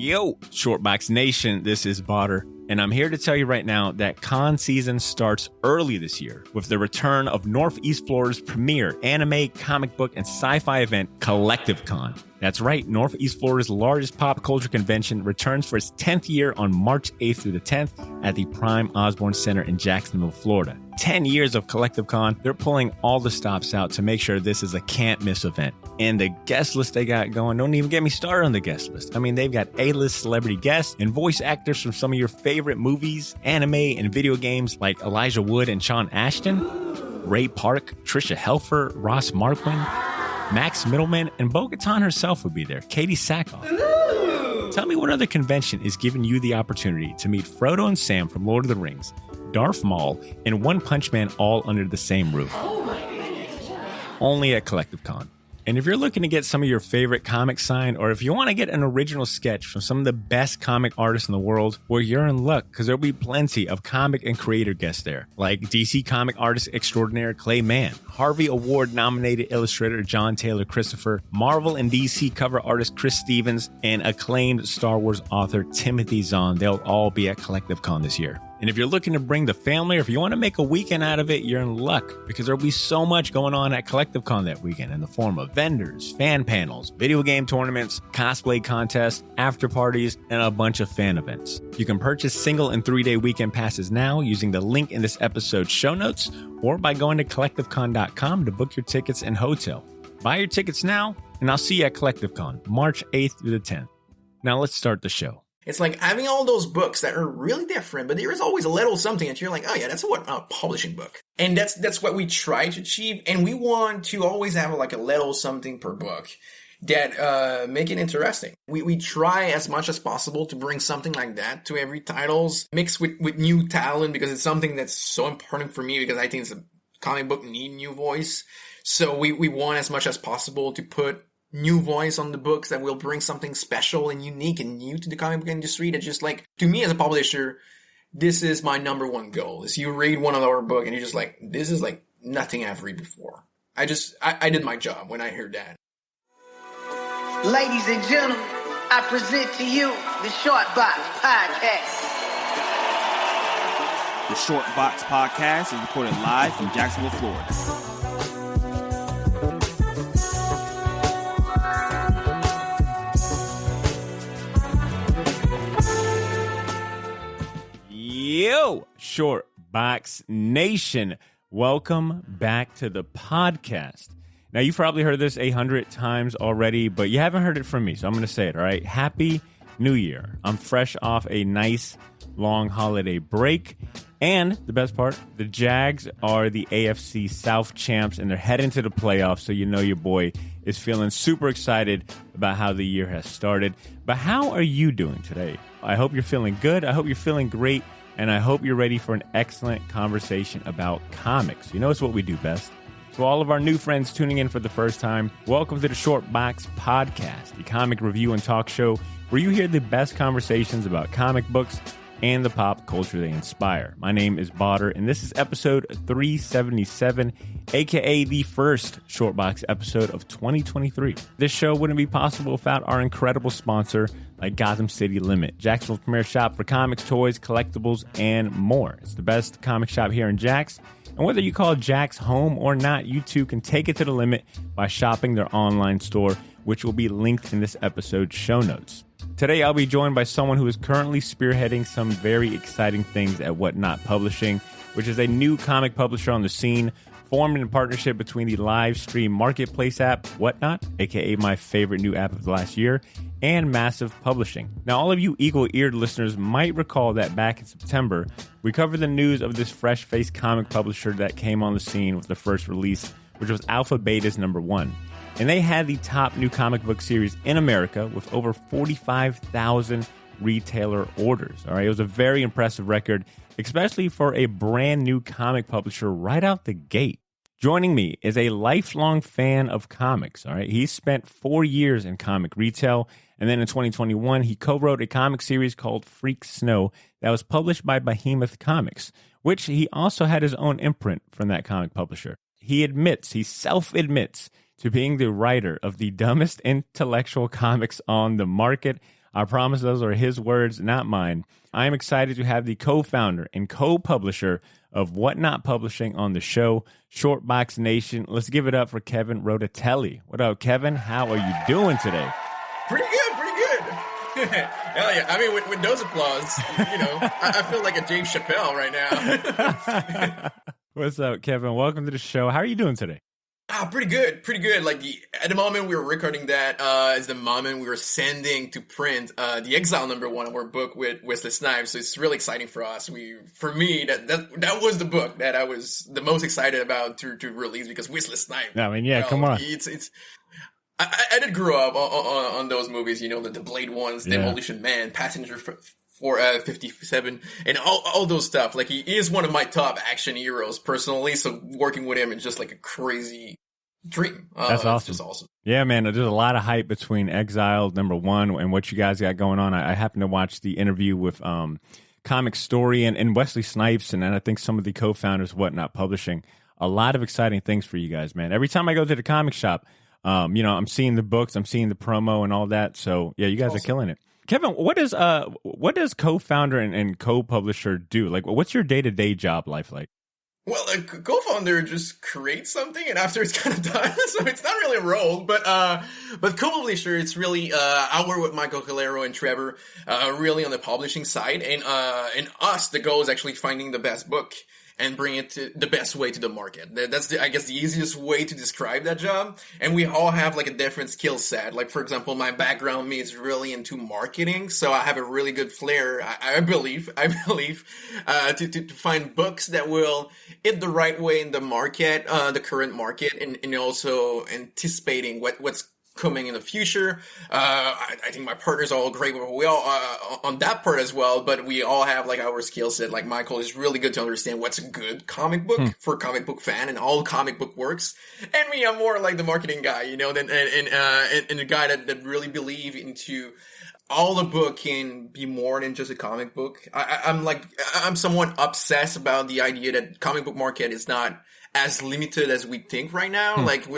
Yo, Shortbox Nation, this is Botter, and I'm here to tell you right now that con season starts early this year with the return of Northeast Florida's premier anime, comic book, and sci-fi event, Collective Con. That's right, Northeast Florida's largest pop culture convention returns for its 10th year on March 8th through the 10th at the Prime Osborne Center in Jacksonville, Florida. 10 years of Collective Con, they're pulling all the stops out to make sure this is a can't-miss event. And the guest list they got going, don't even get me started on the guest list. I mean, they've got A-list celebrity guests and voice actors from some of your favorite movies, anime, and video games like Elijah Wood and Sean Ashton, Ray Park, Trisha Helfer, Ross Marquand, Max Middleman, and Bo-Katan herself will be there, Katie Sackhoff. Tell me what other convention is giving you the opportunity to meet Frodo and Sam from Lord of the Rings, Darth Maul, and One Punch Man all under the same roof. Only at Collective Con. And if you're looking to get some of your favorite comics signed, or if you want to get an original sketch from some of the best comic artists in the world, well, you're in luck, because there'll be plenty of comic and creator guests there, like DC comic artist extraordinaire Clay Mann, Harvey Award-nominated illustrator John Taylor Christopher, Marvel and DC cover artist Chris Stevens, and acclaimed Star Wars author Timothy Zahn. They'll all be at Collective Con this year. And if you're looking to bring the family, or if you want to make a weekend out of it, you're in luck, because there'll be so much going on at Collective Con that weekend in the form of vendors, fan panels, video game tournaments, cosplay contests, after parties, and a bunch of fan events. You can purchase single and 3-day weekend passes now using the link in this episode's show notes, or by going to collectivecon.com to book your tickets and hotel. Buy your tickets now, and I'll see you at Collective Con, March 8th through the 10th. Now let's start the show. It's like having all those books that are really different, but there is always a little something that you're like, oh yeah, that's a WhatNot publishing book. And that's what we try to achieve. And we want to always have like a little something per book that make it interesting. We try as much as possible to bring something like that to every titles, mixed with new talent, because it's something that's so important for me, because I think it's a comic book need new voice. So we want as much as possible to put new voice on the books that will bring something special and unique and new to the comic book industry. That just, like, to me as a publisher, this is my number one goal. Is you read one of our book and you're just like, this is like nothing I've read before. I did my job when I heard that. Ladies and gentlemen, I present to you the Shortbox Podcast. The Shortbox Podcast is recorded live from Jacksonville, Florida. Yo, Shortbox Nation. Welcome back to the podcast. Now, you've probably heard this 800 times already, but you haven't heard it from me, so I'm going to say it, all right? Happy New Year. I'm fresh off a nice, long holiday break. And the best part, the Jags are the AFC South champs, and they're heading to the playoffs, so you know your boy is feeling super excited about how the year has started. But how are you doing today? I hope you're feeling good. I hope you're feeling great. And I hope you're ready for an excellent conversation about comics. You know, it's what we do best. So all of our new friends tuning in for the first time, welcome to the Shortbox Podcast, the comic review and talk show where you hear the best conversations about comic books and the pop culture they inspire. My name is Botter, and this is episode 377, aka the first Shortbox episode of 2023. This show wouldn't be possible without our incredible sponsor, like Gotham City Limit, Jacksonville's premier shop for comics, toys, collectibles, and more. It's the best comic shop here in Jax, and whether you call Jax home or not, you too can take it to the limit by shopping their online store, which will be linked in this episode's show notes. Today, I'll be joined by someone who is currently spearheading some very exciting things at WhatNot Publishing, which is a new comic publisher on the scene, formed in partnership between the live stream marketplace app, WhatNot, aka my favorite new app of the last year, and Massive Publishing. Now, all of you eagle-eared listeners might recall that back in September, we covered the news of this fresh-faced comic publisher that came on the scene with the first release, which was Alpha Beta's #1. And they had the top new comic book series in America with over 45,000 retailer orders. All right, it was a very impressive record, especially for a brand new comic publisher right out the gate. Joining me is a lifelong fan of comics. All right, he spent 4 years in comic retail, and then in 2021, he co-wrote a comic series called Freak Snow that was published by Behemoth Comics, which he also had his own imprint from that comic publisher. He self-admits to being the writer of the dumbest intellectual comics on the market. I promise those are his words, not mine. I am excited to have the co-founder and co-publisher of WhatNot Publishing on the show, Shortbox Nation. Let's give it up for Kevin Roditeli. What up, Kevin? How are you doing today? Pretty good, pretty good. Hell yeah. I mean, with those applause, I feel like a Dave Chappelle right now. What's up, Kevin? Welcome to the show. How are you doing today? Pretty good, pretty good. Like at the moment we were recording that, is the moment we were sending to print the Exile #1 of our book with Wesley Snipes. So it's really exciting for us. For me, that was the book that I was the most excited about to release because Wesley Snipes. I mean, yeah, come on. I did grow up on those movies, the Blade ones, Demolition Man, Passenger for 57, and all those stuff. Like he is one of my top action heroes personally. So working with him is just like a crazy dream. That's awesome. It's just awesome. Yeah, man. There's a lot of hype between Exile #1 and what you guys got going on. I happened to watch the interview with Comic Story and Wesley Snipes, and I think some of the co-founders of WhatNot Publishing. A lot of exciting things for you guys, man. Every time I go to the comic shop, I'm seeing the books, I'm seeing the promo and all that. So yeah, you guys are killing it. Kevin, what does co-founder and co-publisher do? Like, what's your day-to-day job life like? Well, a co-founder just creates something, and after it's kind of done, so it's not really a role. But co-publisher, it's really I work with Michael Calero and Trevor, really on the publishing side, and us. The goal is actually finding the best book and bring it to the best way to the market. That's I guess the easiest way to describe that job. And we all have like a different skill set. Like for example, my background, me, is really into marketing, so I have a really good flair. I believe to find books that will hit the right way in the market, the current market, and also anticipating what's coming in the future. I think my partners are all great. We all on that part as well, but we all have like our skill set. Like Michael is really good to understand what's a good comic book for a comic book fan and all comic book works. And me, I'm more like the marketing guy, and the guy that really believe into all the book can be more than just a comic book. I'm somewhat obsessed about the idea that comic book market is not as limited as we think right now. Like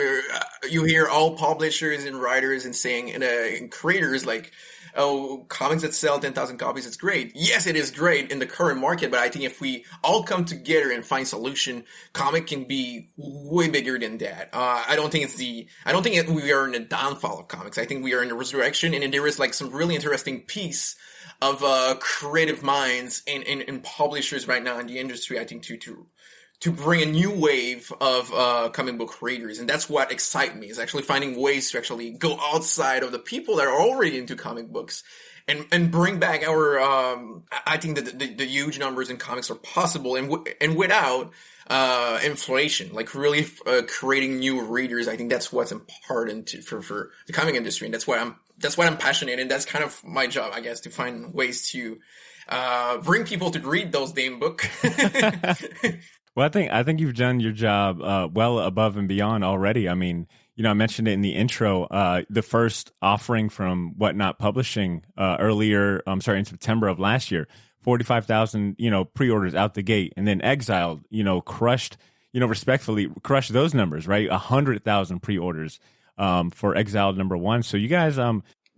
you hear all publishers and writers and saying, and creators like, oh, comics that sell 10,000 copies, it's great. Yes, it is great in the current market, but I think if we all come together and find solution, comic can be way bigger than that. I don't think we are in a downfall of comics. I think we are in a resurrection, and there is like some really interesting piece of creative minds and publishers right now in the industry, I think, to bring a new wave of comic book creators. And that's what excites me, is actually finding ways to actually go outside of the people that are already into comic books and bring back our, I think that the huge numbers in comics are possible and without inflation, like really creating new readers. I think that's what's important for the comic industry. And that's why I'm passionate. And that's kind of my job, I guess, to find ways to bring people to read those damn books. Well, I think you've done your job well above and beyond already. I mean, I mentioned it in the intro. The first offering from WhatNot Publishing in September of last year, 45,000 pre-orders out the gate, and then Exiled, respectfully crushed those numbers, right? 100,000 pre-orders for Exiled #1. So you guys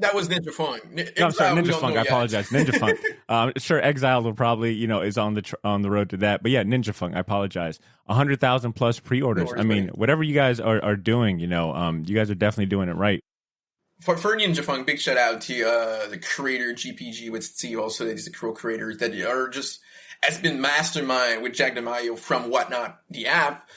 That was Ninja Funk. I'm sorry, Ninja Funk. I apologize, Ninja Funk. Sure, Exile will probably, is on the road to that. But yeah, Ninja Funk. I apologize. 100,000 plus pre-orders. I mean, whatever you guys are doing, you guys are definitely doing it right. For Ninja Funk, big shout out to the creator GPG with Steve, also that is the co-creators that are just has been mastermind with Jack DeMaio from WhatNot, the app,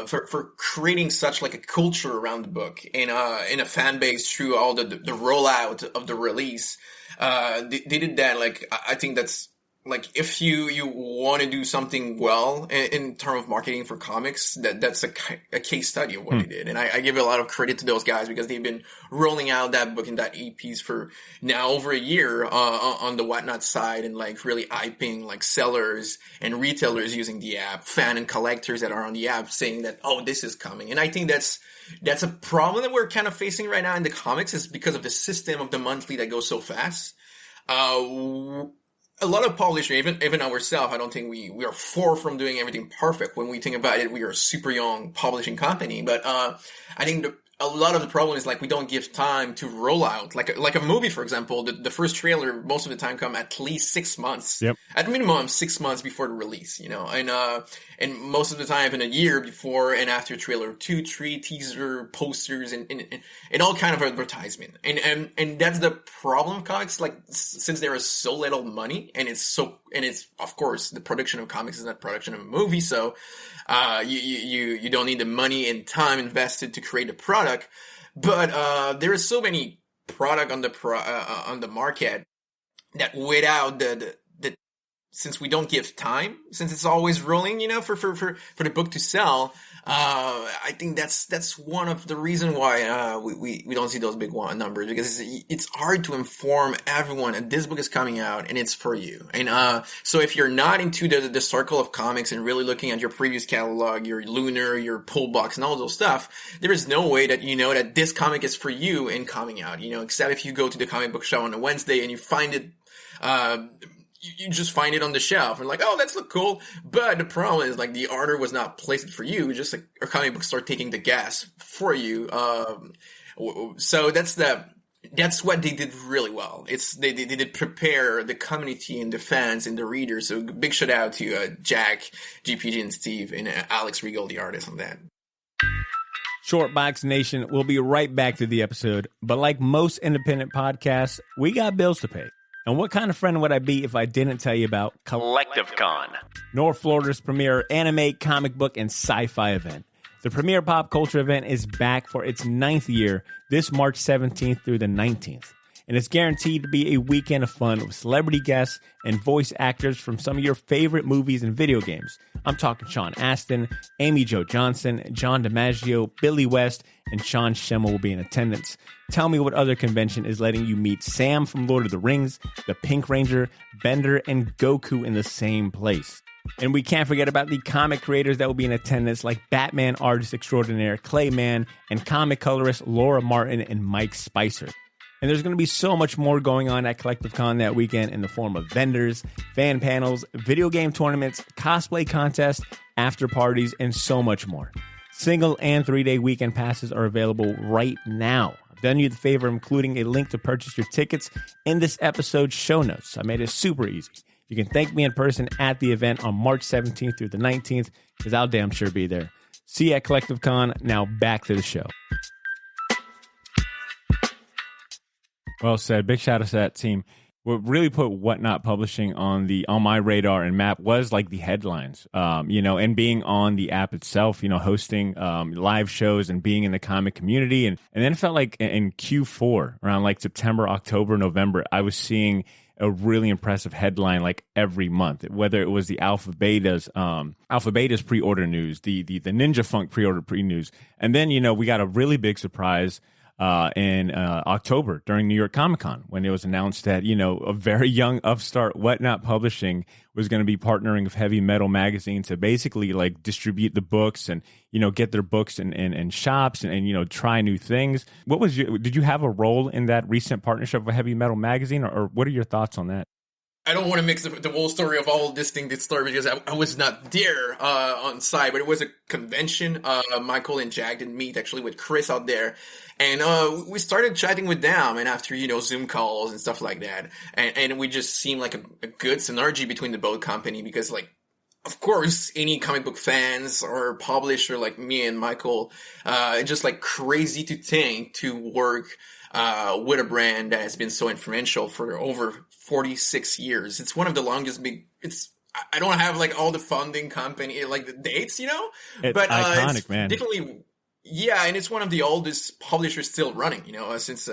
for creating such like a culture around the book and in a fan base through all the rollout of the release. They did that. Like, I think that's like, if you want to do something well in terms of marketing for comics, that's a case study of what they did. And I give a lot of credit to those guys because they've been rolling out that book and that EPs for now over a year, on the WhatNot side, and like really hyping like sellers and retailers using the app, fan and collectors that are on the app saying that, oh, this is coming. And I think that's a problem that we're kind of facing right now in the comics, is because of the system of the monthly that goes so fast. A lot of publishers, even ourselves, I don't think we are far from doing everything perfect. When we think about it, we are a super young publishing company. But I think a lot of the problem is like we don't give time to roll out. Like a movie, for example, the first trailer most of the time come at least 6 months. Yep. At minimum 6 months before the release, and most of the time in a year before and after trailer, 2, 3 teaser posters and all kind of advertisement. And that's the problem of comics. Like since there is so little money and it's of course the production of comics is not production of a movie, so you don't need the money and time invested to create a product, but there is so many product on the market that without the since we don't give time, since it's always rolling, for the book to sell, I think that's one of the reason why we don't see those big numbers, because it's hard to inform everyone that this book is coming out and it's for you. And so if you're not into the circle of comics and really looking at your previous catalog, your Lunar, your pull box, and all those stuff, there is no way that you know that this comic is for you and coming out. Except if you go to the comic book show on a Wednesday and you find it. You just find it on the shelf and like, oh, that's look cool. But the problem is like the order was not placed for you. Just like a comic book store taking the gas for you. So that's what they did really well. They did prepare the community and the fans and the readers. So big shout out to Jack, GPG, and Steve, and Alex Regal, the artist on that. Shortbox Nation, we'll be right back to the episode. But like most independent podcasts, we got bills to pay. And what kind of friend would I be if I didn't tell you about Collective Con, North Florida's premier anime, comic book, and sci-fi event. The premier pop culture event is back for its 9th year this March 17th through the 19th. And it's guaranteed to be a weekend of fun with celebrity guests and voice actors from some of your favorite movies and video games. I'm talking Sean Astin, Amy Jo Johnson, John DiMaggio, Billy West, and Sean Schemmel will be in attendance. Tell me what other convention is letting you meet Sam from Lord of the Rings, the Pink Ranger, Bender, and Goku in the same place. And we can't forget about the comic creators that will be in attendance, like Batman artist extraordinaire Clay Mann and comic colorist Laura Martin and Mike Spicer. And there's going to be so much more going on at Collective Con that weekend in the form of vendors, fan panels, video game tournaments, cosplay contests, after parties, and so much more. Single and 3-day weekend passes are available right now. I've done you the favor of including a link to purchase your tickets in this episode's show notes. I made it super easy. You can thank me in person at the event on March 17th through the 19th, because I'll damn sure be there. See you at Collective Con. Now back to the show. Well said. Big shout out to that team. What really put WhatNot Publishing on my radar and map was like the headlines, and being on the app itself, hosting live shows and being in the comic community. And then it felt like in Q4, around like September, October, November, I was seeing a really impressive headline like every month, whether it was the Alpha Beta's pre-order news, the Ninja Funk pre-order news. And then, we got a really big surprise in October during New York Comic Con, when it was announced that, a very young upstart WhatNot Publishing was going to be partnering with Heavy Metal Magazine to basically like distribute the books and, get their books in shops and, try new things. Did you have a role in that recent partnership with Heavy Metal Magazine, or what are your thoughts on that? I don't want to mix the whole story of all this thing that started because I was not there on site, but it was a convention. Michael and Jack did meet actually with Chris out there, and we started chatting with them. And after Zoom calls and stuff like that, and we just seemed like a good synergy between the both company, because like, of course, any comic book fans or publisher like me and Michael, just like crazy to think to work with a brand that has been so influential for over 46 years. It's one of the longest I don't have like all the funding company, like the dates, It's but iconic, it's man. Definitely, yeah, and it's one of the oldest publishers still running, since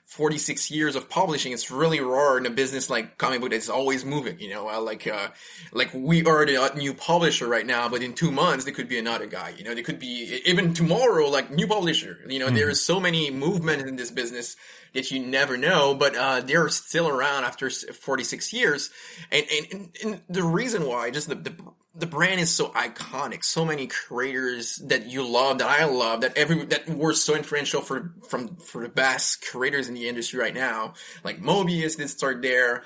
46 years of publishing. It's really rare in a business like comic book that's always moving, like we are the new publisher right now, but in 2 months, there could be another guy, they could be even tomorrow, like new publisher, there is so many movement in this business that you never know, but they're still around after 46 years. And the reason why, just the brand is so iconic. So many creators that you love, that I love, that were so influential for the best creators in the industry right now. Like Mobius did start there,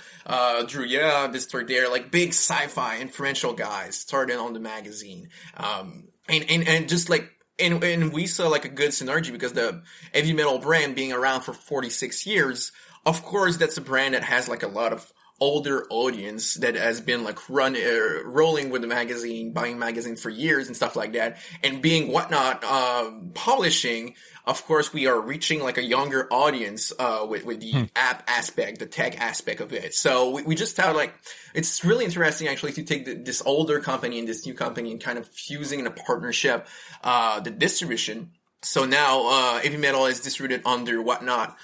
Drew did start there. Like big sci-fi influential guys started on the magazine, and just like And we saw like a good synergy because the heavy metal brand being around for 46 years, of course, that's a brand that has like a lot of older audience that has been like rolling with the magazine, buying magazine for years and stuff like that. And being WhatNot publishing, of course, we are reaching like a younger audience with the app aspect, the tech aspect of it. So we just thought like it's really interesting actually to take this older company and this new company and kind of fusing in a partnership the distribution. So now, Heavy Metal is distributed under WhatNot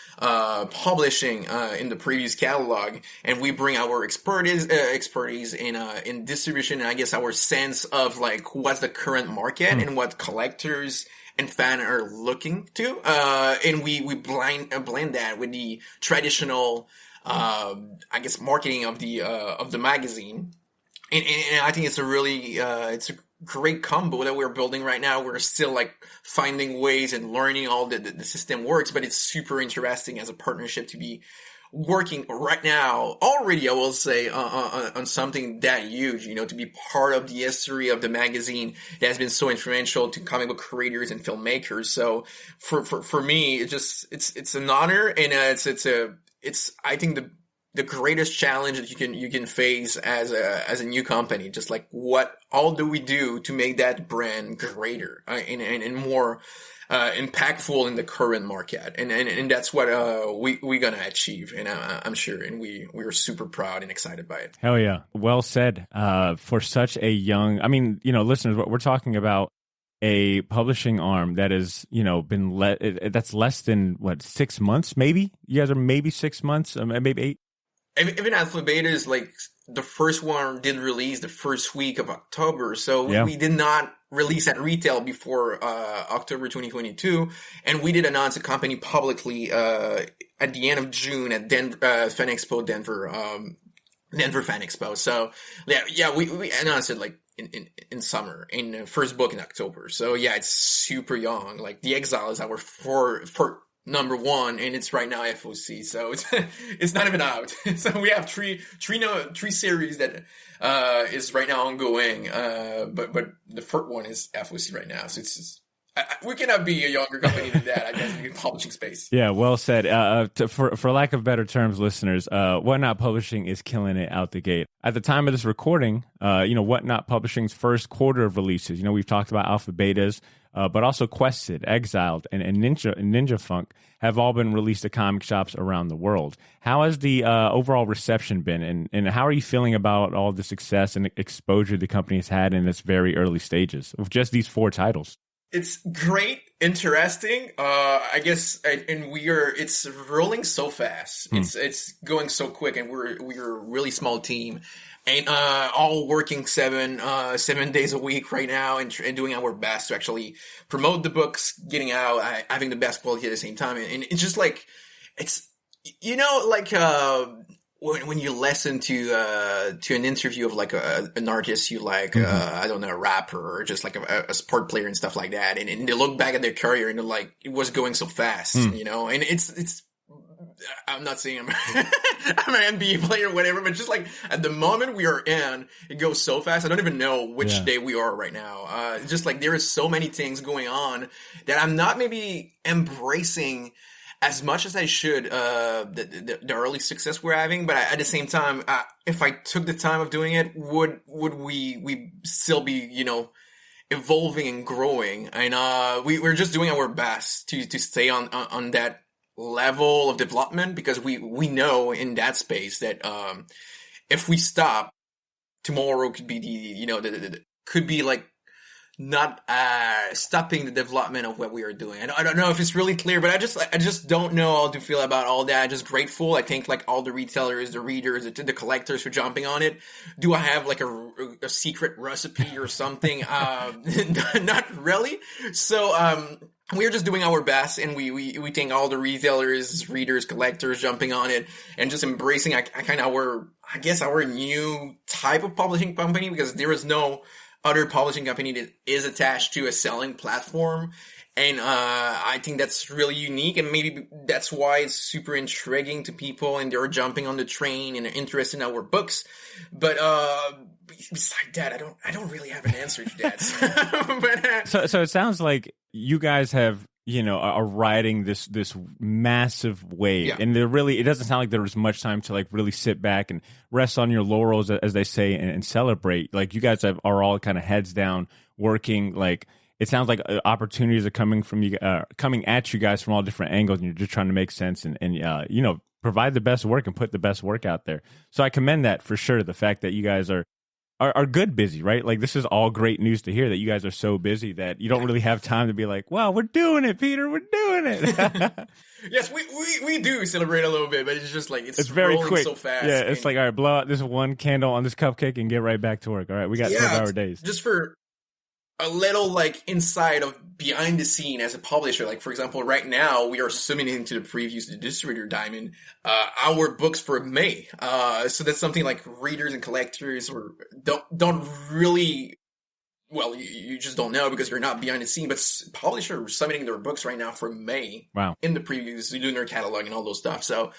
publishing in the previous catalog, and we bring our expertise in distribution, and I guess our sense of like what's the current market and what collectors and fans are looking to, and we blend that with the traditional, I guess, marketing of the magazine, and I think it's a really it's a great combo that we're building right now. We're still like finding ways and learning all the system works, but it's super interesting as a partnership to be working right now already, I will say, on something that huge, you know, to be part of the history of the magazine that has been so influential to comic book creators and filmmakers. So for me, it's an honor, and it's I think the greatest challenge that you can face as a new company. Just like what all do we do to make that brand greater and more impactful in the current market, and that's what we're gonna achieve, and I'm sure, and we're super proud and excited by it. Hell yeah, well said. For such a young, I mean, you know, listeners, what we're talking about, a publishing arm that is, you know, been that's less than 6 months, maybe. You guys are maybe 6 months, maybe 8. Even Alpha Beta is like the first one did release the first week of October, so we did not release at retail before October 2022, and we did announce the company publicly at the end of June at Fan Expo Denver Fan Expo. So we announced it like in summer, in the first book in October. So yeah, it's super young. Like The Exile is our for number one, and it's right now FOC, so it's not even out. So we have three series that is right now ongoing, but the first one is FOC right now. So it's just, we cannot be a younger company than that, I guess, in the publishing space. Yeah, well said. For lack of better terms, listeners, WhatNot Publishing is killing it out the gate. At the time of this recording, you know, WhatNot Publishing's first quarter of releases, you know, we've talked about Alpha Betas, but also Quested, Exiled, and Ninja Funk have all been released to comic shops around the world. How has the overall reception been, and how are you feeling about all the success and exposure the company has had in its very early stages with just these 4 titles? It's great, interesting. I guess, and it's rolling so fast. It's going so quick, and we're a really small team, and all working 7 days a week right now, and doing our best to actually promote the books, getting out, having the best quality at the same time, and it's just like, it's, you know, like when you listen to an interview of like an artist you like, I don't know, a rapper or just like a sport player and stuff like that, and they look back at their career and they're like, it was going so fast, you know, and it's. I'm not saying I'm an NBA player or whatever, but just like at the moment we are in, it goes so fast. I don't even know which day we are right now. Just like there is so many things going on that I'm not maybe embracing as much as I should, the early success we're having, but at the same time, if I took the time of doing it, would we still be, you know, evolving and growing? And we're just doing our best to stay on that level of development, because we know in that space that if we stop, tomorrow could be could be like not stopping the development of what we are doing. And I don't know if it's really clear, but I just don't know how to feel about all that. I'm just grateful. I think like all the retailers, the readers, the collectors for jumping on it. Do I have like a secret recipe or something? Not really. So we're just doing our best, and we thank all the retailers, readers, collectors jumping on it and just embracing our new type of publishing company, because there is no other publishing company that is attached to a selling platform. And I think that's really unique, and maybe that's why it's super intriguing to people, and they're jumping on the train and are interested in our books. But besides that, I don't really have an answer to that. So it sounds like you guys have, are riding this massive wave, Yeah. and it doesn't sound like there was much time to like really sit back and rest on your laurels, as they say, and celebrate. Like, you guys are all kind of heads down working. Like, it sounds like opportunities are coming at you guys from all different angles, and you're just trying to make sense and provide the best work and put the best work out there. So I commend that for sure. The fact that you guys are good busy, right? Like, this is all great news to hear that you guys are so busy that you don't really have time to be like, wow, we're doing it, Peter, we're doing it. Yes, we do celebrate a little bit, but it's just like it's very rolling quick. so fast. Yeah, it's like, all right, blow out this one candle on this cupcake and get right back to work. All right, we got 12-hour days. Just for a little like inside of behind the scene as a publisher, like for example, right now we are submitting to the previews to the distributor Diamond our books for May. So that's something like readers and collectors or don't really. Well, you just don't know because you're not behind the scene, but publishers are submitting their books right now for May. Wow. In the previews, doing their catalog and all those stuff. So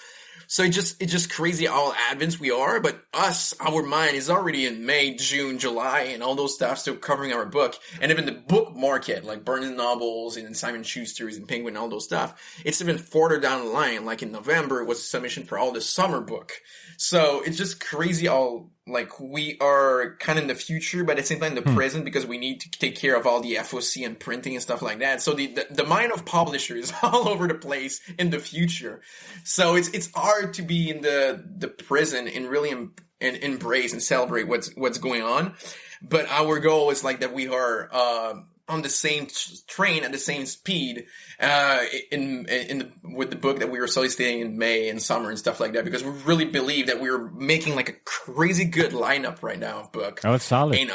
it's just crazy how advanced we are, but our mind is already in May, June, July, and all those stuff, still covering our book. And even the book market, like Barnes and Nobles and Simon Schuster's and Penguin and all those stuff, it's even further down the line. Like in November, it was a submission for all the summer book. So it's just crazy how like we are kind of in the future, but at the same time the present, because we need to take care of all the FOC and printing and stuff like that. So the mind of publishers is all over the place in the future. So it's hard to be in the present and really and embrace and celebrate what's going on. But our goal is like that we are on the same train at the same speed with the book that we were soliciting in May and summer and stuff like that, because we really believe that we're making like a crazy good lineup right now of book. Oh, it's solid. And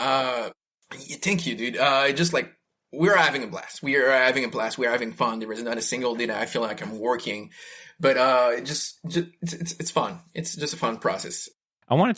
thank you, dude. Just like we're having a blast. We are having a blast. We are having fun. There is not a single day that I feel like I'm working, but it's fun. It's just a fun process. I wanted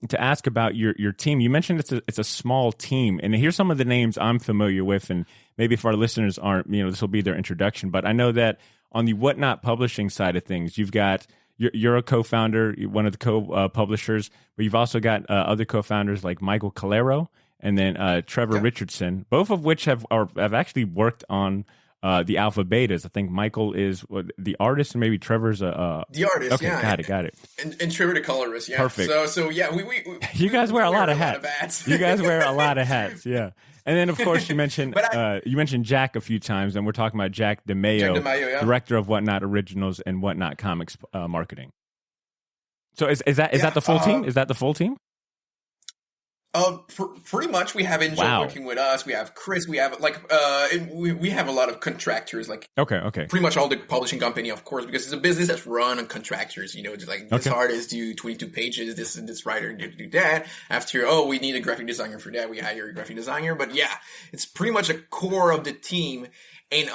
to ask about your team. You mentioned it's a small team, and here's some of the names I'm familiar with, and maybe if our listeners aren't, this will be their introduction. But I know that on the WhatNot publishing side of things, you've got you're a co-founder, one of the co-publishers, but you've also got other co-founders like Michael Calero and then Trevor Richardson, both of which have actually worked on the alpha betas. I think Michael is the artist, and maybe Trevor's the artist. Okay, yeah, got it. And Trevor the colorist. Yeah, perfect. So yeah, we you guys wear a lot of hats. You guys wear a lot of hats. Yeah, and then of course you mentioned Jack a few times, and we're talking about Jack DeMayo, director of WhatNot Originals and WhatNot Comics marketing. So is that the full team? Is that the full team? Pretty much. We have Angel working with us. We have Chris. We have we have a lot of contractors. Like okay. Pretty much all the publishing company, of course, because it's a business that's run on contractors. Just like this artist do 22 pages. This writer do that. After we need a graphic designer for that, we hire a graphic designer. But yeah, it's pretty much a core of the team. And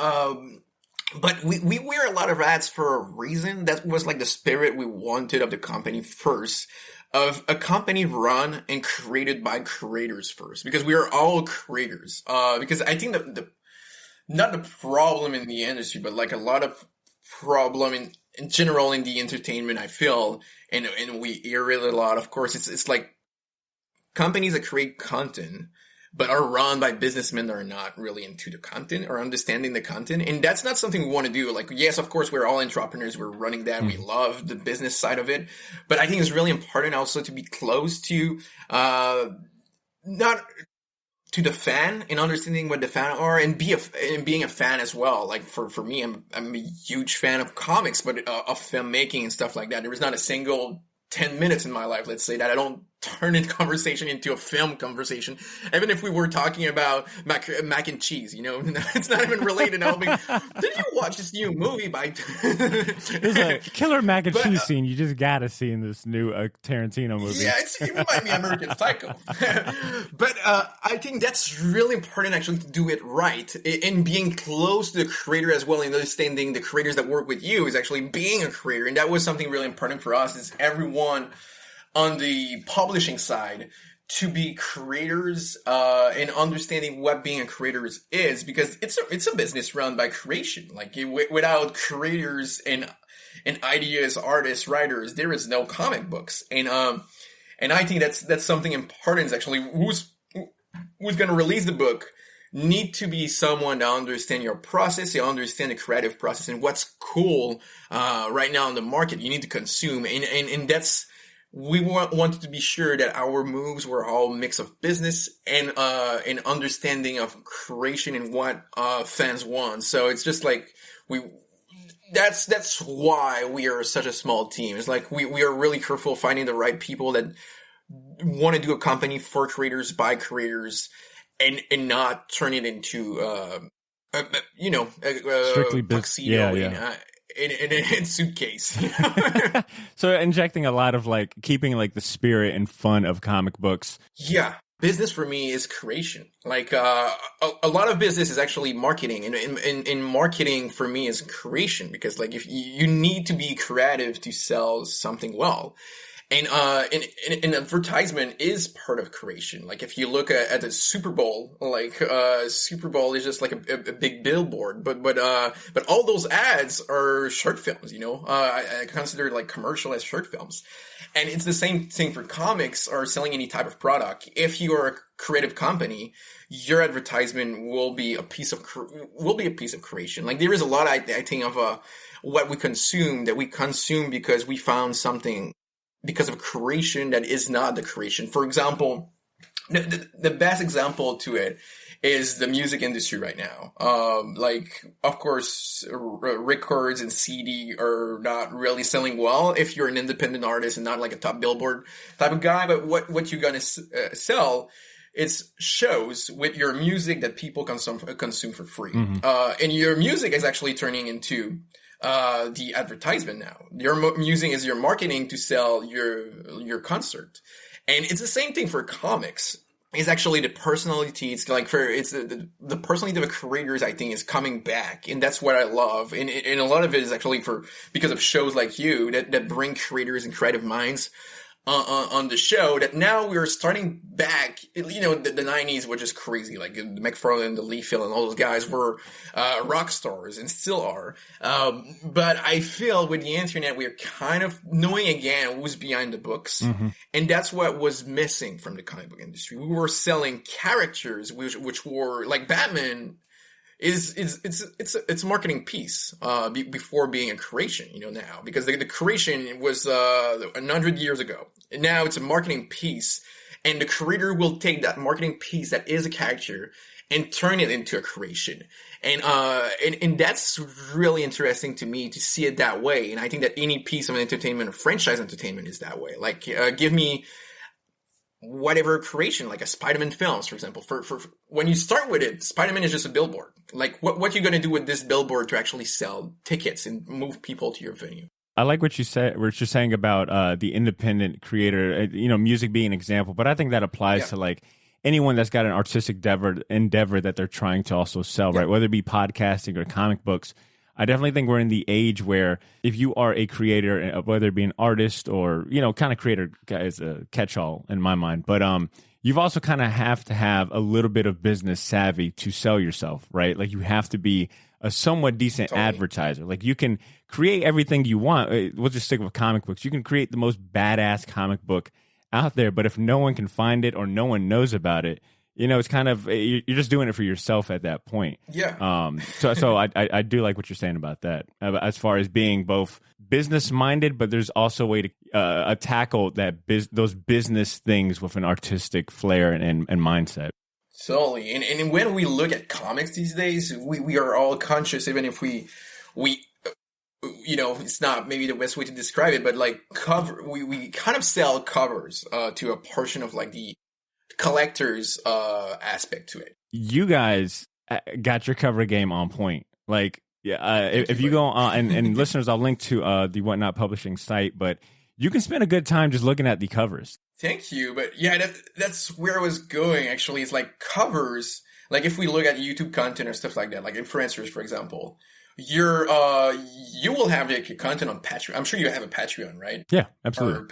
but we wear a lot of hats for a reason. That was like the spirit we wanted of the company first. Of a company run and created by creators first, because we are all creators. Because I think not the problem in the industry, but like a lot of problem in general in the entertainment, I feel, and we hear it a lot. Of course, it's like companies that create content, but are run by businessmen that are not really into the content or understanding the content. And that's not something we want to do. Like, yes, of course, we're all entrepreneurs. We're running that. We love the business side of it. But I think it's really important also to be close to, not to the fan and understanding what the fan are, and being a fan as well. Like for me, I'm a huge fan of comics, but of filmmaking and stuff like that. There is not a single 10 minutes in my life, let's say, that I don't turn in conversation into a film conversation. Even if we were talking about mac and cheese, it's not even related. I'll be, did you watch this new movie by... There's a killer mac and cheese scene you just gotta see in this new Tarantino movie. Yeah, it reminds me of American Psycho. But I think that's really important, actually, to do it right. And being close to the creator as well, and understanding the creators that work with you is actually being a creator. And that was something really important for us, is everyone on the publishing side to be creators and understanding what being a creator is, because it's a business run by creation. Like without creators and ideas, artists, writers, there is no comic books. And I think that's something important, is actually who's going to release the book, need to be someone that understand your process, you understand the creative process and what's cool right now in the market. You need to consume, and that's we wanted to be sure that our moves were all mix of business and an understanding of creation and what fans want. So it's just like that's why we are such a small team. It's like we are really careful finding the right people that want to do a company for creators by creators and not turn it into strictly business. Yeah. In suitcase. So injecting a lot of like keeping like the spirit and fun of comic books. Yeah. Business for me is creation. Like a lot of business is actually marketing, and marketing for me is creation, because like if you need to be creative to sell something well. And an advertisement is part of creation. Like if you look at the Super Bowl, like Super Bowl is just like a big billboard, but all those ads are short films. I consider like commercial as short films, and it's the same thing for comics or selling any type of product. If you are a creative company, your advertisement will be a piece of creation. Like there is a lot I think of what we consume that we consume because we found something. Because of creation that is not the creation. For example, the best example to it is the music industry right now. Like, of course, records and CD are not really selling well if you're an independent artist and not like a top billboard type of guy. But what you're gonna sell is shows with your music that people consume for free. Mm-hmm. And your music is actually turning into the advertisement now. Your using is your marketing to sell your concert. And it's the same thing for comics. It's actually the personality. It's like it's the personality of the creators, I think, is coming back. And that's what I love. And a lot of it is actually because of shows like you that bring creators and creative minds on the show, that now we're starting back. The 90s were just crazy. Like McFarlane, the Liefeld, and all those guys were rock stars and still are. But I feel with the internet, we're kind of knowing again who's behind the books. Mm-hmm. And that's what was missing from the comic book industry. We were selling characters which were like Batman. It's a marketing piece before being a creation, now, because the creation was 100 years ago, and now it's a marketing piece, and the creator will take that marketing piece that is a character and turn it into a creation, and that's really interesting to me to see it that way. And I think that any piece of entertainment or franchise entertainment is that way. Like give me whatever creation, like a Spider-Man films, for example. For when you start with it, Spider-Man is just a billboard. Like what you're going to do with this billboard to actually sell tickets and move people to your venue. I like what you said, what you're saying about the independent creator, music being an example, but I think that applies to like anyone that's got an artistic endeavor that they're trying to also sell, right? Whether it be podcasting or comic books. I definitely think we're in the age where if you are a creator, whether it be an artist or, kind of creator is a catch-all in my mind, but you've also kind of have to have a little bit of business savvy to sell yourself, right? Like you have to be a somewhat decent advertiser. Like you can create everything you want. We'll just stick with comic books. You can create the most badass comic book out there, but if no one can find it or no one knows about it, it's kind of, you're just doing it for yourself at that point. Yeah. So I do like what you're saying about that, as far as being both business minded, but there's also a way to tackle those business things with an artistic flair and mindset. Totally. And when we look at comics these days, we are all conscious, even if we it's not maybe the best way to describe it, but like we kind of sell covers to a portion of like the collector's aspect to it. You guys got your cover game on point. Like, if you go on, and listeners, I'll link to the WhatNot publishing site, but you can spend a good time just looking at the covers. Thank you. But yeah, that's where I was going, actually. It's like covers, like if we look at YouTube content or stuff like that, like influencers, for example, you will have your content on Patreon. I'm sure you have a Patreon, right? Yeah, absolutely.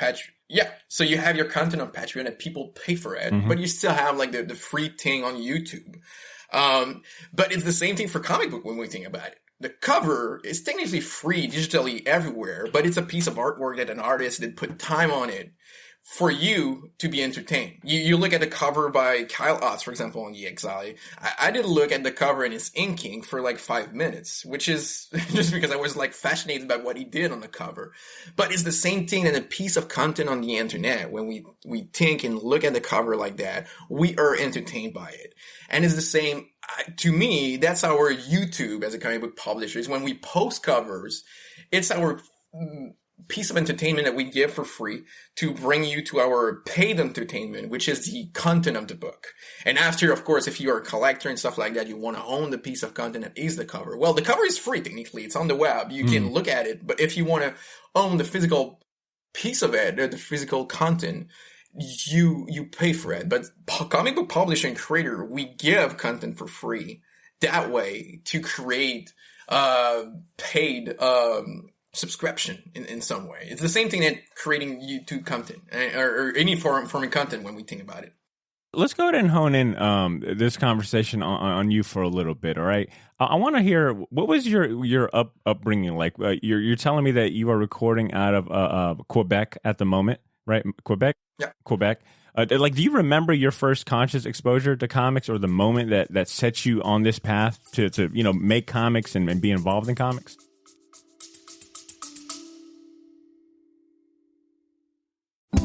Yeah. So you have your content on Patreon and people pay for it, but you still have like the free thing on YouTube. But it's the same thing for comic book when we think about it. The cover is technically free digitally everywhere, but it's a piece of artwork that an artist did put time on it for you to be entertained. You look at the cover by Kyle Otz, for example, on EXI. I did look at the cover and his inking for like 5 minutes, which is just because I was like fascinated by what he did on the cover. But it's the same thing in a piece of content on the internet. When we think and look at the cover like that, we are entertained by it. And it's the same, to me, that's our YouTube as a comic book publisher. Is when we post covers, it's our piece of entertainment that we give for free to bring you to our paid entertainment, which is the content of the book. And after, of course, if you're a collector and stuff like that, you want to own the piece of content that is the cover. Well, the cover is free, technically. It's on the web. You can look at it. But if you want to own the physical piece of it, or the physical content, you pay for it. But comic book publisher and creator, we give content for free that way to create paid subscription in some way. It's the same thing that creating YouTube content or any form of content when we think about it. Let's go ahead and hone in this conversation on you for a little bit. All right, I want to hear, what was your upbringing like? You're telling me that you are recording out of Quebec at the moment, right? Quebec, yeah, Quebec. Like, do you remember your first conscious exposure to comics, or the moment that set you on this path to make comics and be involved in comics?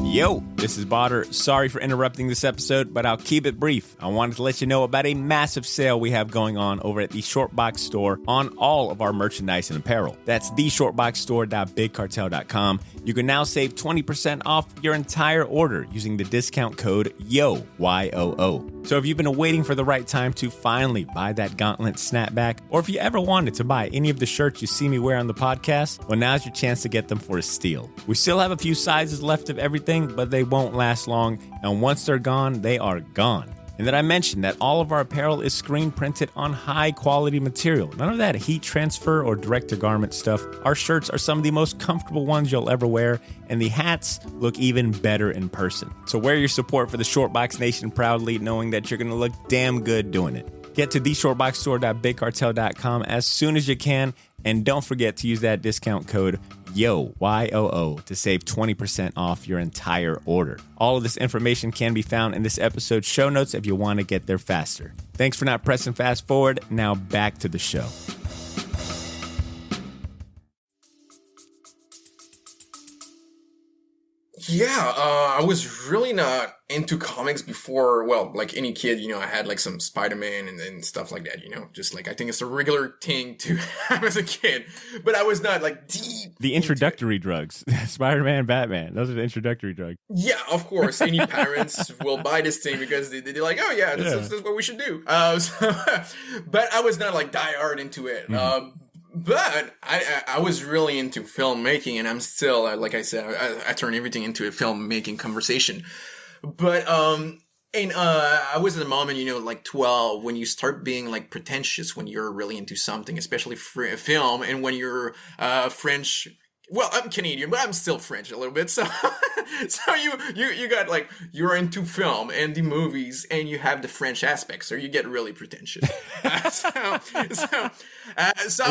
Yo, this is Botter. Sorry for interrupting this episode, but I'll keep it brief. I wanted to let you know about a massive sale we have going on over at the Shortbox store on all of our merchandise and apparel. That's theshortboxstore.bigcartel.com. You can now save 20% off your entire order using the discount code YOO, Y-O-O. So if you've been waiting for the right time to finally buy that gauntlet snapback, or if you ever wanted to buy any of the shirts you see me wear on the podcast, well, now's your chance to get them for a steal. We still have a few sizes left of everything, but they won't last long, and once they're gone, they are gone. And then I mentioned that all of our apparel is screen printed on high quality material. None of that heat transfer or direct to garment stuff. Our shirts are some of the most comfortable ones you'll ever wear, and the hats look even better in person. So wear your support for the Shortbox Nation proudly, knowing that you're going to look damn good doing it. Get to theshortboxstore.bigcartel.com as soon as you can, and don't forget to use that discount code YOO, Y-O-O, to save 20% off your entire order. All of this information can be found in this episode's show notes if you want to get there faster. Thanks for not pressing fast forward. Now back to the show. Yeah, I was really not into comics before. Well, like any kid, I had like some Spider-Man and stuff like that, just like, I think it's a regular thing to have as a kid, but I was not like deep. The introductory drugs, Spider-Man, Batman, those are the introductory drugs. Yeah, of course. Any parents will buy this thing because they're like, oh yeah, this is what we should do. But I was not like die hard into it. But I was really into filmmaking, and I'm still, like I said, I turn everything into a filmmaking conversation. But, I was at the moment, like 12, when you start being like pretentious when you're really into something, especially film, and when you're French. Well, I'm Canadian, but I'm still French a little bit. So, so you got like, you're into film and the movies, and you have the French aspect, so you get really pretentious. So I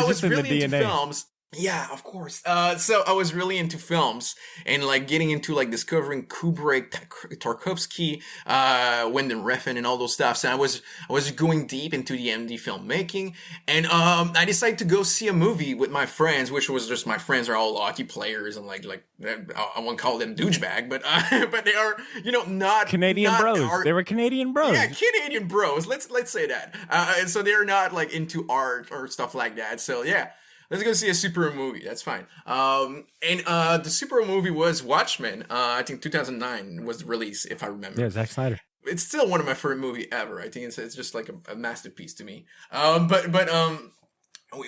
was really into films. Yeah, of course. So I was really into films and like getting into like discovering Kubrick, Tarkovsky, Wendell Refn and all those stuff. So I was going deep into the MD filmmaking, and I decided to go see a movie with my friends, which was just, my friends are all hockey players and like I won't call them douchebag, but they are, not Canadian bros. They were Canadian bros. Yeah, Canadian bros. Let's say that. And so they're not like into art or stuff like that. So yeah. Let's go see a superhero movie. That's fine. And the superhero movie was Watchmen. I think 2009 was the release, if I remember. Yeah, Zack Snyder. It's still one of my favorite movies ever. I think it's just like a masterpiece to me.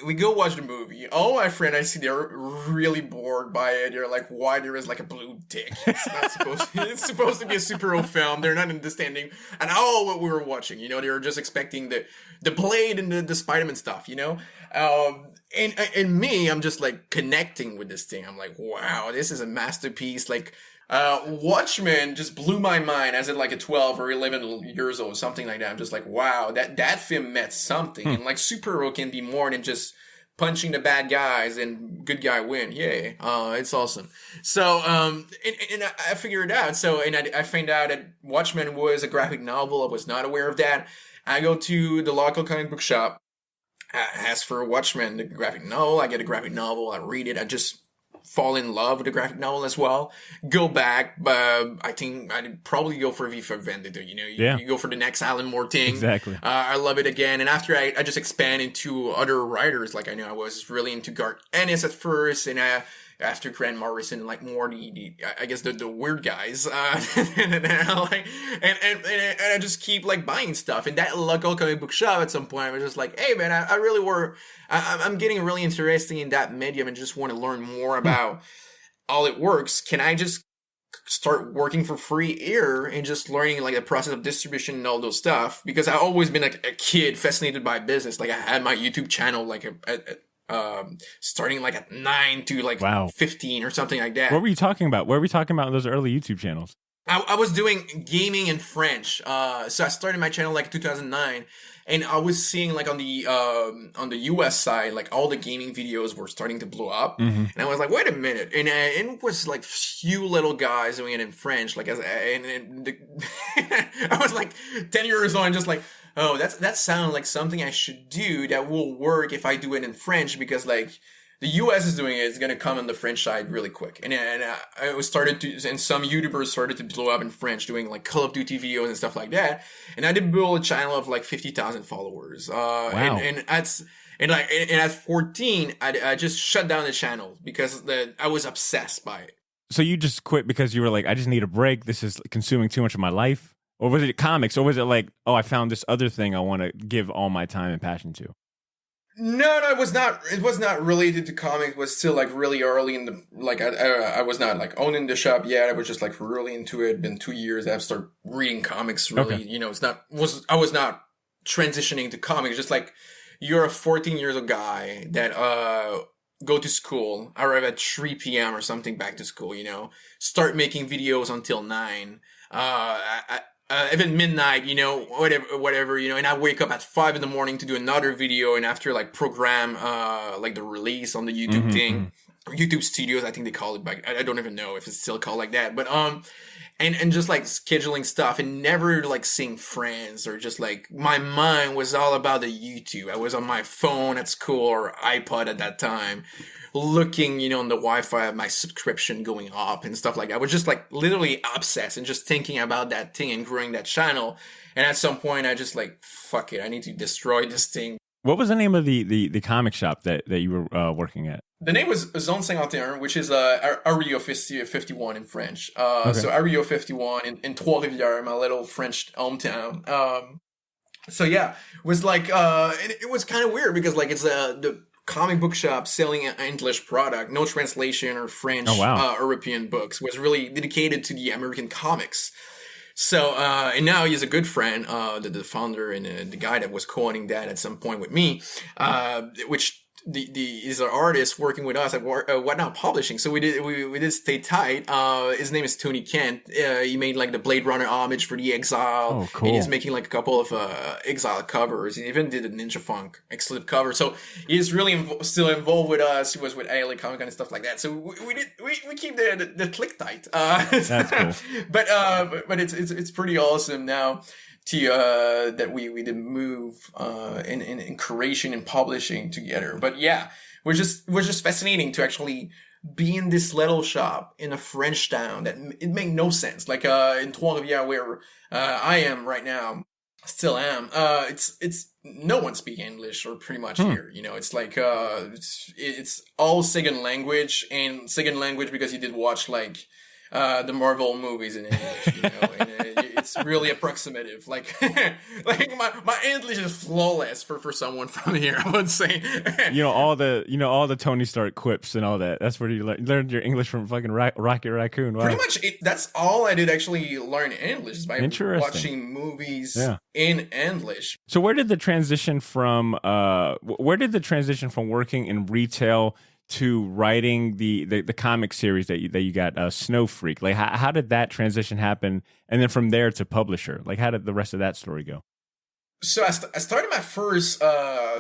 We go watch the movie. All my friends, I see, they're really bored by it. They're like, why there is like a blue dick? It's not supposed to, it's supposed to be a superhero film. They're not understanding at all what we were watching. They were just expecting the Blade and the Spider-Man stuff, And me, I'm just like connecting with this thing. I'm like, wow, this is a masterpiece. Like, Watchmen just blew my mind as at like a 12 or 11 years old, something like that. I'm just like, wow, that film meant something. And like, superhero can be more than just punching the bad guys and good guy win. Yay. It's awesome. So, and I figured it out. So, and I found out that Watchmen was a graphic novel. I was not aware of that. I go to the local comic book shop, I ask for Watchmen, the graphic novel. I get a graphic novel. I read it. I just fall in love with the graphic novel as well. Go back, I think I'd probably go for V for Vendetta. You go for the next Alan Moore thing. Exactly. I love it again. And after I just expand into other writers, like I know I was really into Garth Ennis at first, and after Grant Morrison, like more I guess the weird guys, and I just keep like buying stuff. And that local comic book shop at some point, I was just like, hey man, I'm getting really interested in that medium and just want to learn more about how it works. Can I just start working for free here and just learning like the process of distribution and all those stuff? Because I've always been like a kid fascinated by business. Like I had my YouTube channel like starting like at 9 to like 15 or something like that. What were you talking about? What were we talking about in those early YouTube channels? I was doing gaming in French. So I started my channel like 2009, and I was seeing like on the US side, like all the gaming videos were starting to blow up. Mm-hmm. And I was like, wait a minute. And it was like few little guys doing it in French. Like, I was like 10 years old and just like, oh, that sounds like something I should do that will work if I do it in French, because like the US is doing it, it's going to come on the French side really quick. And some YouTubers started to blow up in French doing like Call of Duty videos and stuff like that. And I did build a channel of like 50,000 followers. And at 14, I just shut down the channel because I was obsessed by it. So you just quit because you were like, I just need a break. This is consuming too much of my life. Or was it comics? Or was it like, oh, I found this other thing I want to give all my time and passion to? No, it was not. It was not related to comics. It was still like really early in the like. I was not like owning the shop yet. I was just like really into it. Been 2 years. I've started reading comics. Really, okay. I was not transitioning to comics. Just like you're a 14 years old guy that go to school, arrive at 3 p.m. or something back to school. Start making videos until 9. Even midnight, whatever, and I wake up at 5 a.m. to do another video, and after like program, like the release on the YouTube thing, YouTube Studios, I think they call it back. I don't even know if it's still called like that, but and just like scheduling stuff and never like seeing friends, or just like my mind was all about the YouTube. I was on my phone at school or iPod at that time, looking, on the Wi-Fi at my subscription going up and stuff like that. I was just like literally obsessed and just thinking about that thing and growing that channel. And at some point I just like, fuck it, I need to destroy this thing. What was the name of the comic shop that you were working at? The name was Zone 51, which is Ario 51 in French. So Ario 51 in Trois-Rivières, my little French hometown. So yeah, it was like, it was kind of weird because like it's the comic book shop selling an English product, no translation or French, European books, was really dedicated to the American comics. So, and now he's a good friend, the founder and the guy that was co-owning that at some point with me, which is an artist working with us at WhatNot Publishing. So we did stay tight. His name is Tony Kent. He made like the Blade Runner homage for the Exile. Oh, cool. And he's making like a couple of Exile covers. He even did a Ninja Funk exclusive cover. So he's really still involved with us. He was with ALA Comic Con and stuff like that. So we keep the click tight. That's cool. But it's pretty awesome now. That we did move in creation and publishing together. But yeah, it was just fascinating to actually be in this little shop in a French town that it made no sense. Like in Trois-Rivières, where I am right now, still am. It's no one speak English or pretty much here. It's like it's all second language, and second language because you did watch like the Marvel movies in English, and it's really approximative. Like my English is flawless for someone from here, I would say. all the Tony Stark quips and all that. That's where you learned your English from fucking Rocket Raccoon. Wow. Pretty much, that's all I did actually learn English, is by watching movies in English. So where did the transition from working in retail to writing the comic series that you got, Snow Freak? Like how did that transition happen, and then from there to publisher? Like how did the rest of that story go? So I started my first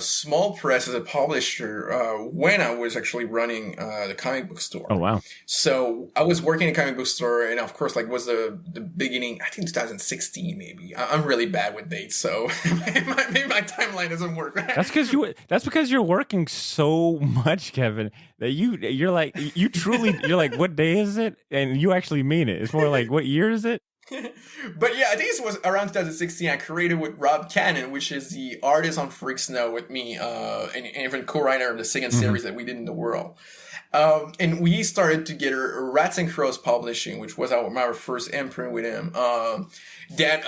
small press as a publisher when I was actually running the comic book store. Oh, wow. So I was working in a comic book store, and of course, like, was the beginning, I think 2016 maybe. I'm really bad with dates, so maybe my timeline doesn't work. That's because you're working so much, Kevin, that you're like, you're like, what day is it? And you actually mean it. It's more like, what year is it? But yeah, I think it was around 2016. I created with Rob Cannon, which is the artist on Freak Snow with me, and even co-writer of the second series that we did in the world. And we started together Rats and Crows Publishing, which was my first imprint with him. That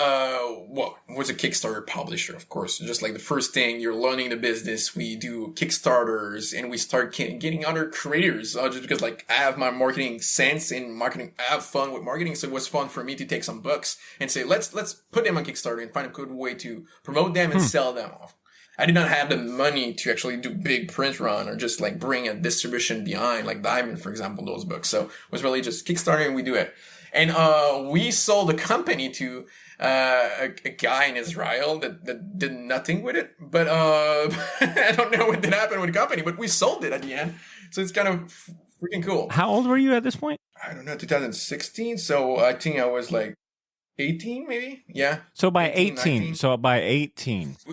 was a Kickstarter publisher, of course. Just like the first thing, you're learning the business. We do Kickstarters, and we start getting other creators, just because like I have my marketing sense and marketing. I have fun with marketing, so it was fun for me to take some books and say, let's put them on Kickstarter and find a good way to promote them and sell them off. I did not have the money to actually do big print run or just like bring a distribution behind, like Diamond, for example, those books. So it was really just Kickstarter, and we do it. And we sold the company to a guy in Israel that did nothing with it. But I don't know what did happen with the company, but we sold it at the end. So it's kind of freaking cool. How old were you at this point? I don't know, 2016. So I think I was like 18 maybe. Yeah. So by 18.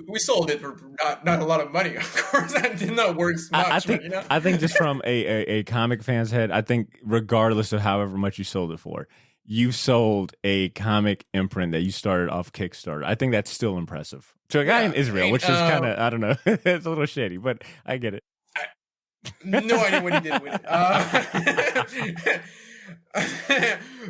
We sold it for not a lot of money, of course. That did not work much. I think just from a comic fan's head, I think regardless of however much you sold it for, you sold a comic imprint that you started off Kickstarter. I think that's still impressive. To a guy in Israel, which is kind of, I don't know, it's a little shady, but I get it. No idea what he did with it.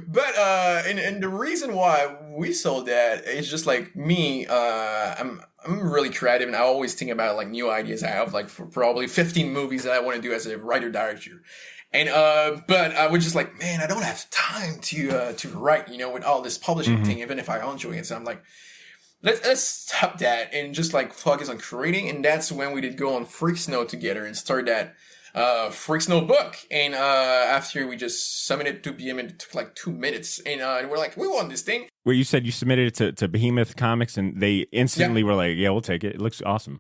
But and the reason why we sold that is just like me. I'm really creative, and I always think about like new ideas. I have like for probably 15 movies that I want to do as a writer director. And but I was just like, man, I don't have time to write, with all this publishing thing, even if I enjoy it. So I'm like, let's stop that and just like focus on creating. And that's when we did go on Freak Snow together and start that Freak Snow book. And after we just submitted it to BM, it took like 2 minutes, and we're like, we want this thing. Well, you said you submitted it to Behemoth Comics, and they instantly were like, yeah, we'll take it. It looks awesome.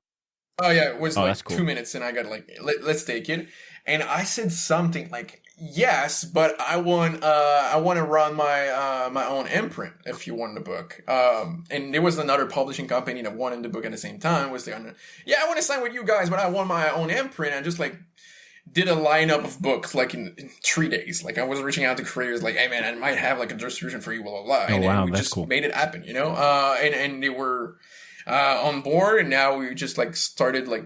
Oh yeah, it was like cool. 2 minutes, and I got like, let's take it. And I said something like, yes, but I want to run my own imprint if you want the book. And there was another publishing company that wanted the book at the same time. Was there? I want to sign with you guys, but I want my own imprint. And just like did a lineup of books like in 3 days. Like I was reaching out to creators, like, hey man, I might have like a distribution for you, blah blah blah. And wow, we that's just cool. made it happen, and they were on board, and now we just like started like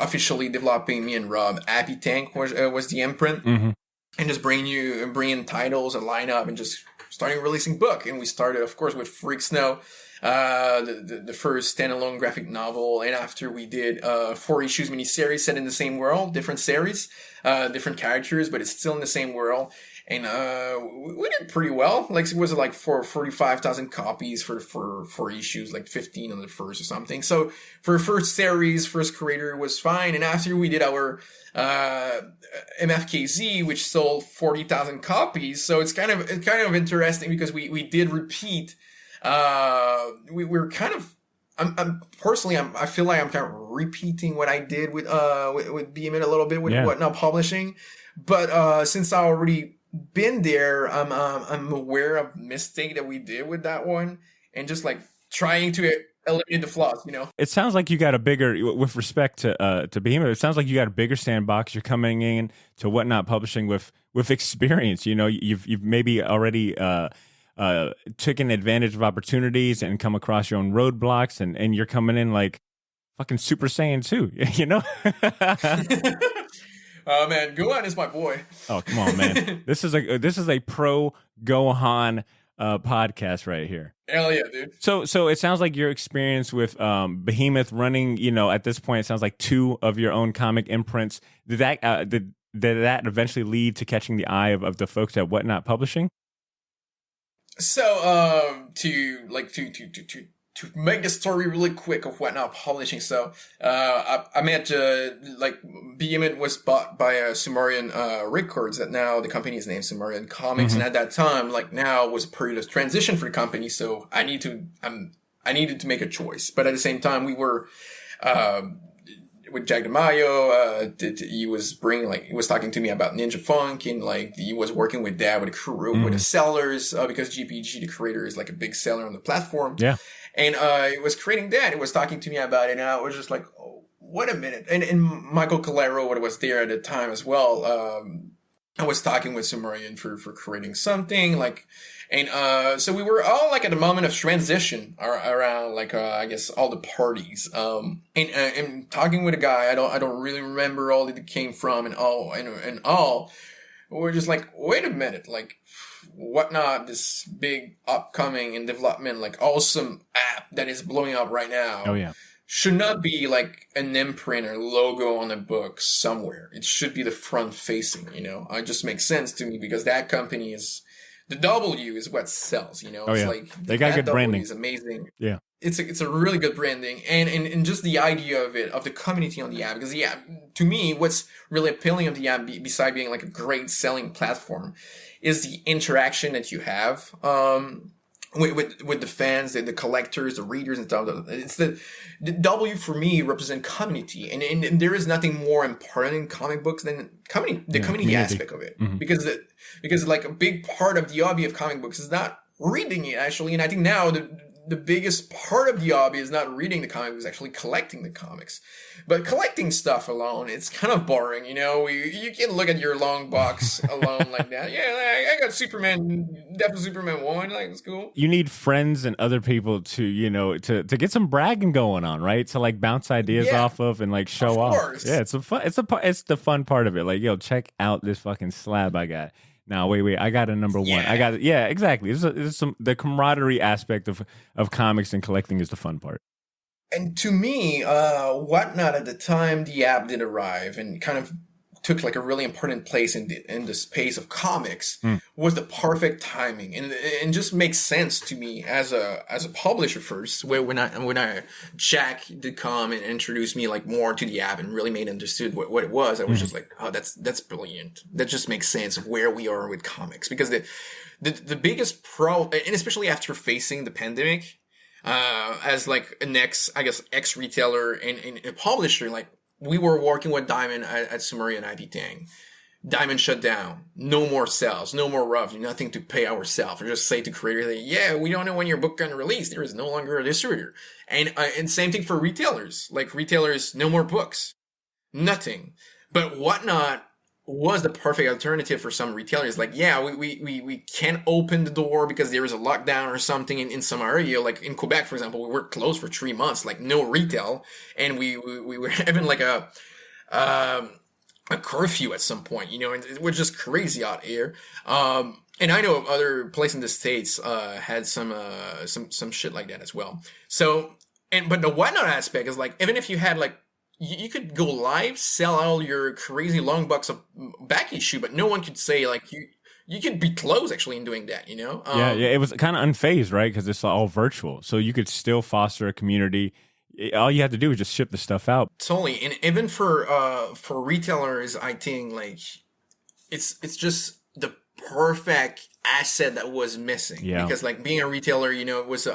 officially developing. Me and Rob, Happy Tank was the imprint, and just bringing titles and lineup and just starting releasing book. And we started, of course, with Freak Snow, the first standalone graphic novel, and after we did 4 issues miniseries set in the same world, different series, different characters, but it's still in the same world. And we did pretty well. Like it was like for 45,000 copies for 4 issues, like 15 on the first or something. So for first series, first creator was fine. And after we did our MFKZ, which sold 40,000 copies, so it's kind of interesting because we did repeat. We're kind of. I feel like I'm kind of repeating what I did with BMN a little bit with WhatNot Publishing, but since I already been there, I'm aware of mistake that we did with that one, and just like trying to eliminate the flaws. It sounds like you got a bigger, with respect to Behemoth, it sounds like you got a bigger sandbox. You're coming in to WhatNot Publishing with experience. You've maybe already taken advantage of opportunities and come across your own roadblocks, and you're coming in like fucking Super Saiyan 2, Oh man, Gohan is my boy. Oh come on, man! This is a pro Gohan podcast right here. Hell yeah, dude. So it sounds like your experience with Behemoth running, at this point, it sounds like 2 of your own comic imprints. Did that eventually lead to catching the eye of the folks at WhatNot Publishing? So to make the story really quick of WhatNot Publishing, so I met Behemoth was bought by Sumerian Records, that now the company is named Sumerian Comics, and at that time, like now was a period of transition for the company, so I I needed to make a choice. But at the same time, we were, with Jack DeMaio, he was he was talking to me about Ninja Funk, and like he was working with that, with the crew, with the sellers, because GPG, the creator, is like a big seller on the platform. Yeah. And, it was creating that. It was talking to me about it, and I was just like, oh, wait a minute. And Michael Calero, what was there at the time as well, I was talking with Sumerian for creating something like, and so we were all like at a moment of transition around like I guess all the parties, and talking with a guy I don't really remember all that it came from and all. We're just like, wait a minute, like WhatNot, this big upcoming and development like awesome app that is blowing up right now. Oh yeah. Should not be like an imprint or logo on a book somewhere. It should be the front facing, It just makes sense to me because that company is, the W is what sells, Oh, It's yeah. like They got that good W branding. is amazing. Yeah. It's a really good branding and just the idea of it, of the community on the app, because the app, to me, what's really appealing of the app, besides being like a great selling platform, is the interaction that you have, with the fans, the collectors, the readers and stuff. It's the W for me represent community, and there is nothing more important in comic books than the community aspect of it, because like a big part of the hobby of comic books is not reading it actually, and I think now the biggest part of the hobby is not reading the comics, actually collecting the comics. But collecting stuff alone, it's kind of boring, You can look at your long box alone like that. Yeah, I got Death of Superman 1, like, it's cool. You need friends and other people to, to get some bragging going on, right? To like bounce ideas off of and like show off. Course. Yeah, it's the fun part of it. Like, yo, check out this fucking slab I got. Now, wait, I got a number one. Yeah. I got it. Yeah, exactly. There's the camaraderie aspect of comics and collecting is the fun part. And to me, WhatNot at the time the app did arrive and kind of took like a really important place in the space of comics was the perfect timing, and just makes sense to me as a publisher first. When Jack did come and introduce me like more to the app and really made understood what it was, I was just like, oh, that's brilliant. That just makes sense of where we are with comics, because the biggest and especially after facing the pandemic, as like an ex retailer and a publisher, like we were working with Diamond at Sumerian IP Tang. Diamond shut down. No more sales, no more revenue, nothing to pay ourselves. Or just say to creators, like, yeah, we don't know when your book can release. There is no longer a distributor. And same thing for retailers. Like retailers, no more books. Nothing. But WhatNot was the perfect alternative for some retailers. Like, yeah, we can't open the door because there is a lockdown or something in some area. Like in Quebec, for example, we were closed for 3 months, like no retail. And we were having like a curfew at some point, and it was just crazy out here. And I know other places in the States, had some shit like that as well. So, but the WhatNot aspect is like, even if you had like, you could go live, sell all your crazy long bucks of back issue, but no one could say like you could be closed actually in doing that, Yeah, it was kind of unfazed, right? Because it's all virtual, so you could still foster a community. All you had to do was just ship the stuff out. Totally, and even for retailers, I think like it's just the perfect asset that was missing. Yeah. Because like being a retailer, it was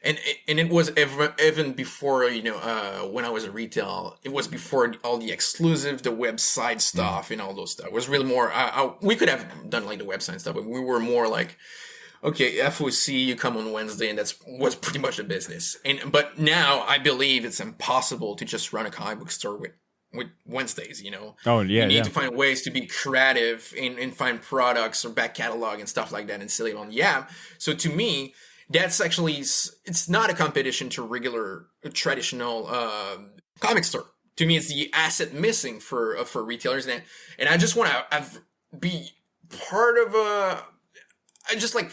and it was even before, when I was a retail, it was before all the exclusive, the website stuff and all those stuff. It was really more, we could have done like the website stuff, but we were more like, okay, FOC, you come on Wednesday, and was pretty much the business. But now I believe it's impossible to just run a comic book store with Wednesdays, Oh, yeah. You need to find ways to be creative and find products or back catalog and stuff like that and sell it on the app. So to me, that's actually, it's not a competition to regular, traditional comic store. To me, it's the asset missing for retailers. And I just want to be part of I just like,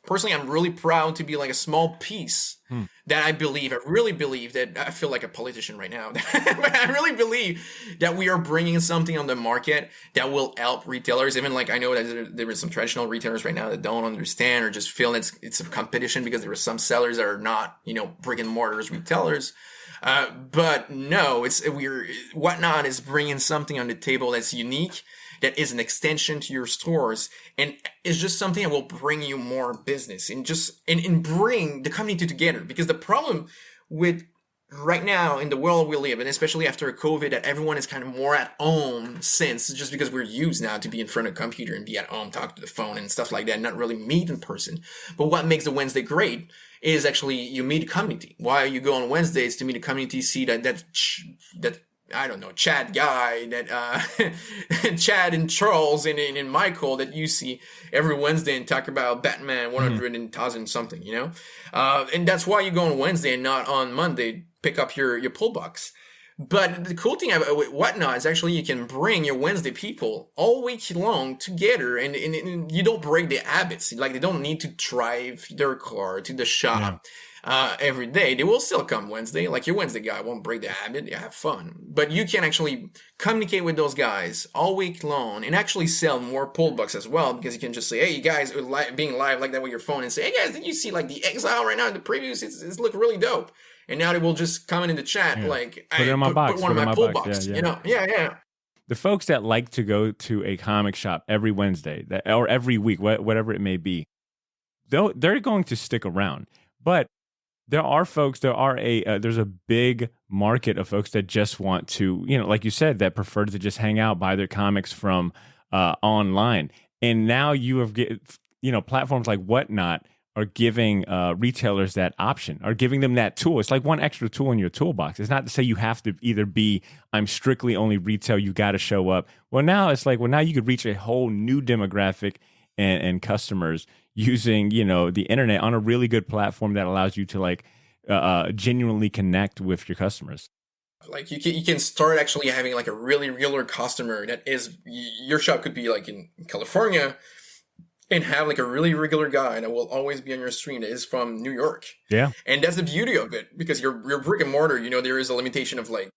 personally, I'm really proud to be like a small piece that I really believe that I feel like a politician right now. But I really believe that we are bringing something on the market that will help retailers. Even like I know that there are some traditional retailers right now that don't understand or just feel it's a competition because there are some sellers that are not, brick and mortars retailers. But no, WhatNot is bringing something on the table that's unique, that is an extension to your stores, and it's just something that will bring you more business and and bring the community together. Because the problem with right now in the world we live in, especially after COVID, that everyone is kind of more at home, since just because we're used now to be in front of a computer and be at home, talk to the phone and stuff like that, not really meet in person. But what makes the Wednesday great is actually you meet a community. Why you go on Wednesdays to meet a community, see that I don't know, Chad guy, that Chad and Charles and Michael that you see every Wednesday and talk about Batman 100 and 1000 something, you know? And that's why you go on Wednesday and not on Monday, pick up your pull box. But the cool thing with WhatNot is actually you can bring your Wednesday people all week long together, and you don't break their habits. Like, they don't need to drive their car to the shop every day. They will still come Wednesday. Like, your Wednesday guy won't break their habit. They have fun. But you can actually communicate with those guys all week long and actually sell more pull bucks as well, because you can just say, hey, you guys are being live like that with your phone and say, hey guys, did you see like the Exile right now in the previews? It's look really dope. And now they will just comment in the chat, like, put it in my box. Put one of my pull boxes, you know? Yeah. The folks that like to go to a comic shop every Wednesday or every week, whatever it may be, they're going to stick around. But there are folks, there's a big market of folks that just want to, you know, like you said, that prefer to just hang out, buy their comics from online. And now you have, platforms like WhatNot are giving retailers that option, are giving them that tool. It's like one extra tool in your toolbox. It's not to say you have to either be, I'm strictly only retail, you got to show up. Now it's like, now you could reach a whole new demographic and customers using, the internet on a really good platform that allows you to like genuinely connect with your customers. Like you can start actually having like a really regular customer that is, your shop could be like in California, and have like a really regular guy that will always be on your stream that is from New York. Yeah. And that's the beauty of it, because your brick and mortar, there is a limitation of like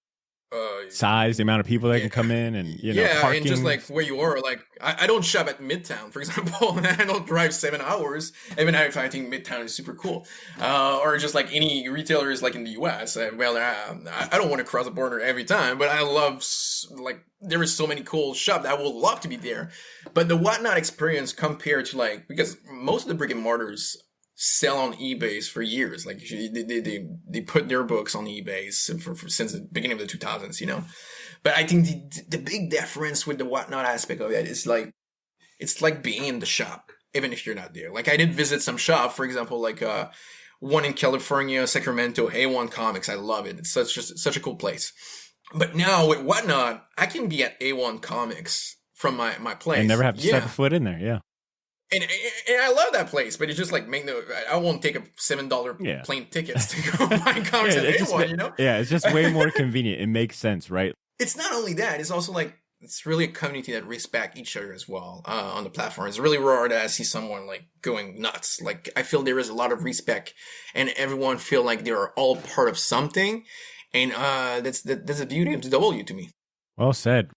size, the amount of people that can come in, and parking. And just like where you are, like I don't shop at Midtown, for example. I don't drive 7 hours, even if I think Midtown is super cool. Or just like any retailers like in the US. I don't want to cross the border every time, but I love, like, there is so many cool shops that I would love to be there. But the WhatNot experience compared to like, because most of the brick and mortars sell on eBay for years. Like they put their books on eBay for since the beginning of the 2000s, But I think the big difference with the WhatNot aspect of it is like, it's like being in the shop, even if you're not there. Like, I did visit some shop, for example, like one in California, Sacramento, A1 Comics. I love it. It's such a cool place. But now with WhatNot, I can be at A1 Comics from my place. And never have to step a foot in there. Yeah. And I love that place, but it's just like, I won't take a $7 plane tickets to go buy comics at A1, Yeah, it's just way more convenient. It makes sense, right? It's not only that, it's also like, it's really a community that respects each other as well on the platform. It's really rare that I see someone like going nuts. Like, I feel there is a lot of respect, and everyone feel like they are all part of something. And that's the beauty of the W to me. Well said.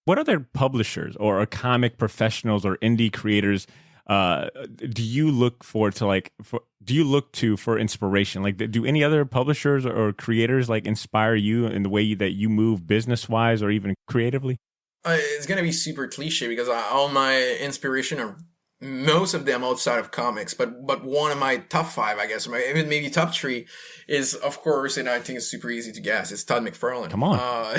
What other publishers or comic professionals or indie creators do you look for inspiration? Like, do any other publishers or creators like inspire you in the way that you move business wise or even creatively? It's gonna be super cliche, because all my inspiration are, most of them outside of comics, but one of my top 5, I guess, or even maybe top 3 is, of course, and I think it's super easy to guess, it's Todd McFarlane. Come on.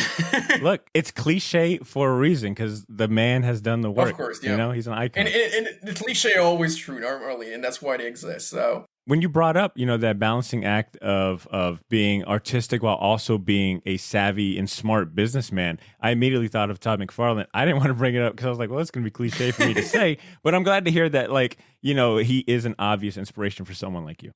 Look, it's cliche for a reason, because the man has done the work. Of course, yeah. He's an icon. And the cliche are always true normally, and that's why they exist, so... When you brought up, that balancing act of being artistic while also being a savvy and smart businessman, I immediately thought of Todd McFarlane. I didn't want to bring it up because I was like, well, it's going to be cliche for me to say, but I'm glad to hear that, like, he is an obvious inspiration for someone like you.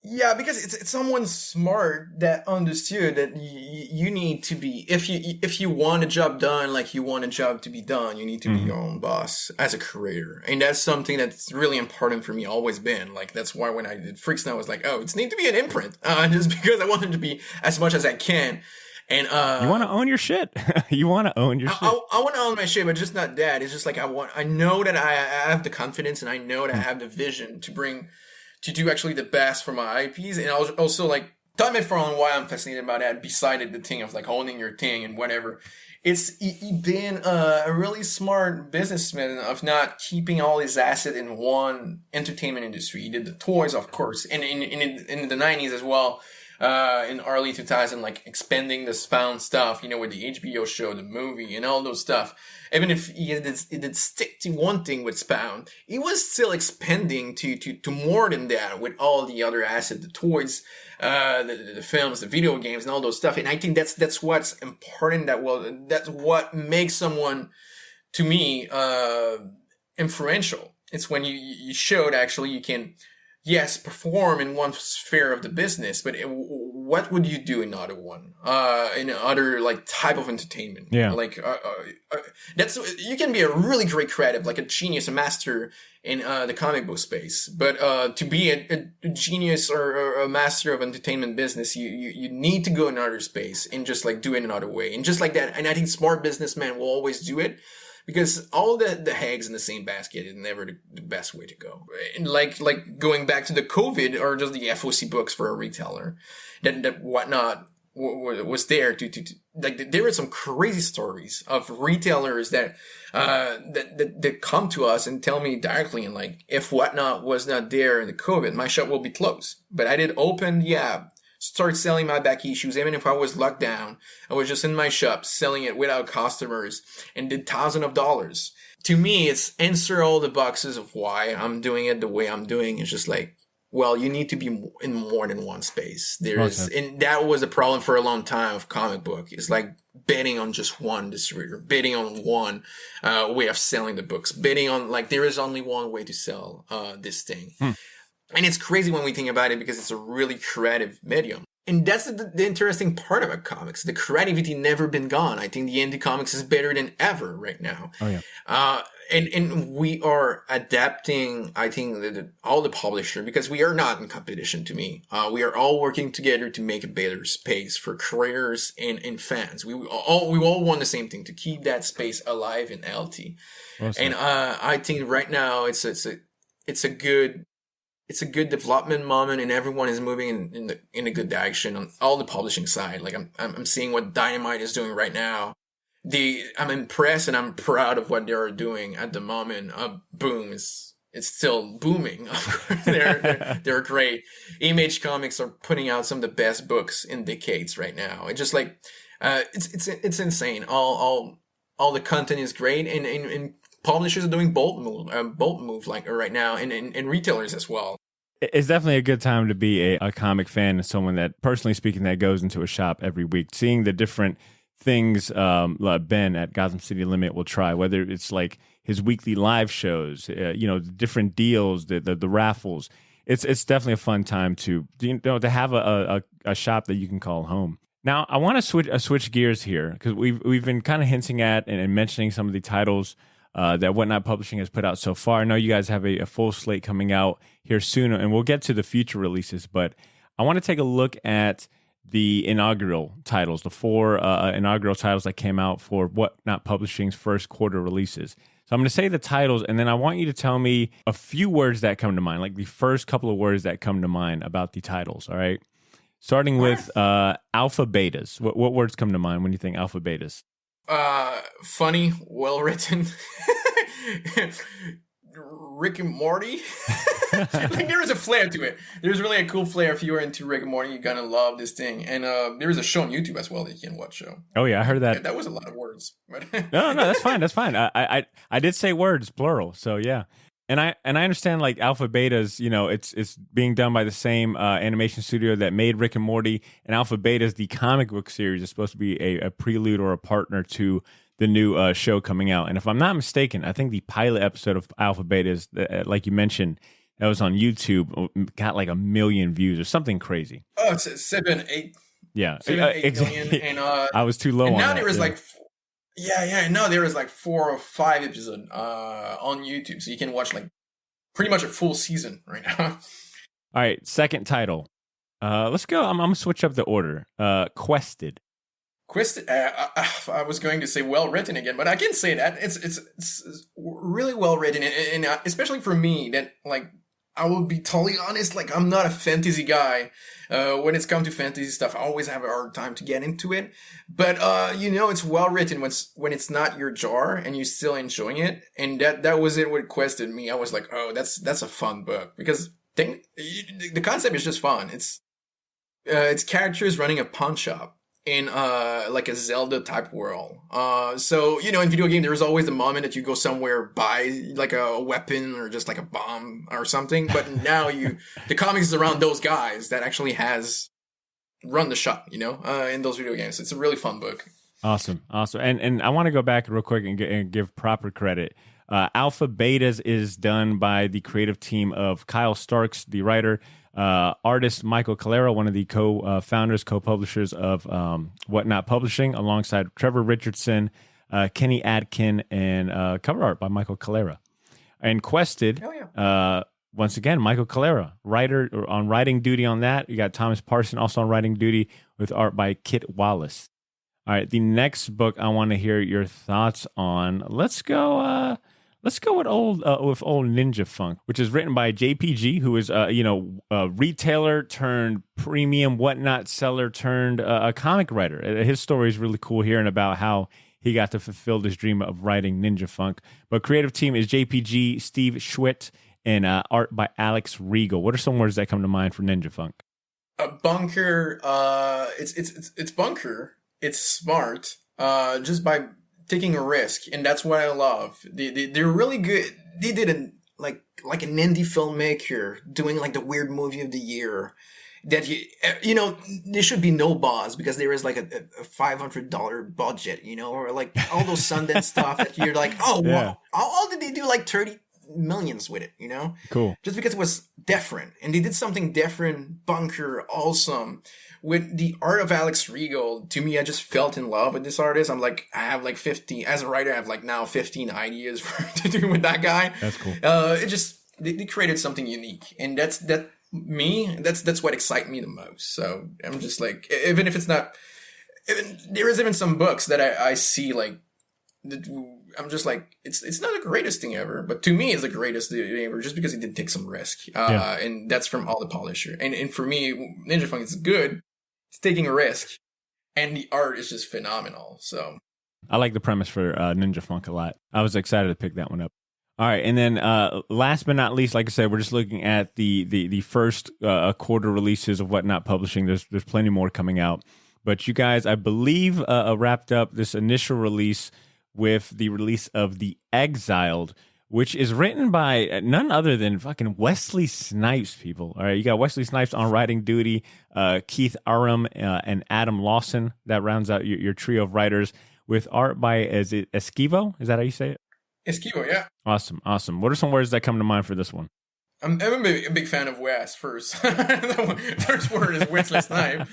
Yeah, because it's someone smart that understood that you need to be, if you want a job done, like you want a job to be done, you need to be your own boss as a creator. And that's something that's really important for me, always been. Like, that's why when I did Freaks Now, I was like, oh, it's need to be an imprint, just because I want it to be as much as I can. And you want to own your shit. You want to own your shit. I want to own my shit, but just not that. It's just like, I know that I have the confidence, and I know that I have the vision to do actually the best for my IPs, and also like tell me for why I'm fascinated about that, beside the thing of like owning your thing and whatever. It's being a really smart businessman of not keeping all his asset in one entertainment industry. He did the toys, of course, and in the 90s as well. In early 2000, like expanding the Spawn stuff, with the HBO show, the movie, and all those stuff. Even if he did stick to one thing with Spawn, he was still expanding to more than that with all the other assets, the toys, the films, the video games, and all those stuff. And I think that's what's important. That's what makes someone, to me, influential. It's when you showed actually you can, yes, perform in one sphere of the business, but what would you do in other one, in other like type of entertainment? Yeah, like that's, you can be a really great creative, like a genius, a master in the comic book space, but to be a genius or a master of entertainment business, you need to go in another space and just like do it another way, and just like that. And I think smart businessmen will always do it. Because all the eggs in the same basket is never the best way to go. And like going back to the COVID or just the FOC books for a retailer, that WhatNot was there to like, there were some crazy stories of retailers that come to us and tell me directly, and like, if WhatNot was not there in the COVID, my shop will be closed. But I did open the app, start selling my back issues, even if I was locked down. I was just in my shop selling it without customers and did thousands of dollars. To me, it's answer all the boxes of why I'm doing it the way I'm doing. It's just like, well, you need to be in more than one space. And that was a problem for a long time of comic book. It's like betting on just one distributor, betting on one way of selling the books, betting on like there is only one way to sell this thing. And it's crazy when we think about it, because it's a really creative medium. And that's the interesting part about comics. The creativity never been gone. I think the indie comics is better than ever right now. Oh, yeah. And we are adapting, I think, all the publisher, because we are not in competition to me. We are all working together to make a better space for creators and fans. We all want the same thing, to keep that space alive and healthy. Awesome. And I think right now it's a good development moment, and everyone is moving in a good direction on all the publishing side. Like I'm seeing what Dynamite is doing right now. I'm impressed and I'm proud of what they are doing at the moment. Boom it's still booming. They're great. Image Comics are putting out some of the best books in decades right now. It's just like it's insane. All the content is great, and publishers are doing bold move like right now, and retailers as well. It's definitely a good time to be a comic fan and someone that, personally speaking, that goes into a shop every week, seeing the different things Ben at Gotham City Limit will try, whether it's like his weekly live shows, the different deals, the raffles. It's definitely a fun time to have a shop that you can call home. Now, I want to switch gears here, because we've been kind of hinting at and mentioning some of the titles that WhatNot Publishing has put out so far. I know you guys have a full slate coming out here soon, and we'll get to the future releases, but I want to take a look at the inaugural titles, the 4 inaugural titles that came out for WhatNot Publishing's first quarter releases. So I'm going to say the titles, and then I want you to tell me a few words that come to mind, like the first couple of words that come to mind about the titles, all right? Starting with alpha betas. What words come to mind when you think alpha betas? Funny, well written. Rick and Morty. Like, there is a flair to it. There's really a cool flair. If you are into Rick and Morty, you're gonna love this thing. And there is a show on YouTube as well that you can watch. Show. Oh yeah, I heard that. That was a lot of words. But no, that's fine. That's fine. I did say words plural. So yeah. And I understand, like, alpha betas, it's being done by the same animation studio that made Rick and Morty, and alpha betas, the comic book series, is supposed to be a prelude or a partner to the new show coming out. And if I'm not mistaken, I think the pilot episode of alpha betas, like you mentioned, that was on YouTube, got like 1 million views or something crazy. Oh, it's 7, 8. Yeah, 7, 8 million. And I was too low on that. Now there is like. Yeah. No, there is like 4 or 5 episodes on YouTube, so you can watch like pretty much a full season right now. All right, second title. Let's go. I'm gonna switch up the order. Quested. I was going to say well written again, but I can say that it's really well written, and especially for me, that like I will be totally honest, like, I'm not a fantasy guy. When it's come to fantasy stuff, I always have a hard time to get into it. But, it's well written when it's not your jar and you're still enjoying it. And that was it what quested me. I was like, oh, that's a fun book. Because the concept is just fun. It's characters running a pawn shop in like a Zelda type world. So in video game there's always the moment that you go somewhere buy like a weapon or just like a bomb or something, but now the comics is around those guys that actually has run the shop, in those video games. It's a really fun book. Awesome. And I want to go back real quick and give proper credit. Alpha Betas is done by the creative team of Kyle Starks, the writer, artist Michael Calero, one of the co-founders, co-publishers of WhatNot Publishing, alongside Trevor Richardson, Kenny Atkin, and cover art by Michael Calero. And quested, once again, Michael Calero, writer on writing duty on that. You got Thomas Parson also on writing duty with art by Kit Wallace. All right, the next book I want to hear your thoughts on. Let's go with old Ninja Funk, which is written by JPG, who is a retailer turned premium whatnot seller turned a comic writer. His story is really cool, hearing about how he got to fulfill this dream of writing Ninja Funk. But creative team is JPG, Steve Schwitt, and art by Alex Regal. What are some words that come to mind for Ninja Funk? Bunker. It's bunker. It's smart. Just by taking a risk, and that's what I love. They're really good. They did like an indie filmmaker doing like the weird movie of the year. That there should be no buzz because there is like a $500 budget, or like all those Sundance stuff that you're like, oh, yeah. Wow, how did they do like 30 millions with it? Cool. Just because it was different, and they did something different. Bunker, awesome. With the art of Alex Regal, to me, I just felt in love with this artist. I'm like, I have like 15, as a writer, I have like now 15 ideas to do with that guy. That's cool. They created something unique. And that's what excites me the most. So I'm just like, even if it's not, there is even some books that I see like, I'm just like, it's not the greatest thing ever, but to me it's the greatest thing ever just because he did take some risk. And that's from all the publisher. And for me, Ninja Funk is good. It's taking a risk, and the art is just phenomenal. So I like the premise for Ninja Funk a lot. I was excited to pick that one up. All right, and then last but not least, like I said, we're just looking at the first quarter releases of WhatNot Publishing. There's plenty more coming out, but you guys, I believe, wrapped up this initial release with the release of The Exiled, which is written by none other than fucking Wesley Snipes, people. All right, you got Wesley Snipes on writing duty, Keith Aram and Adam Lawson. That rounds out your trio of writers, with art by, is it Esquivo? Is that how you say it? Esquivo, yeah. Awesome. What are some words that come to mind for this one? I'm a big fan of Wes first. The first word is Wesley Snipes.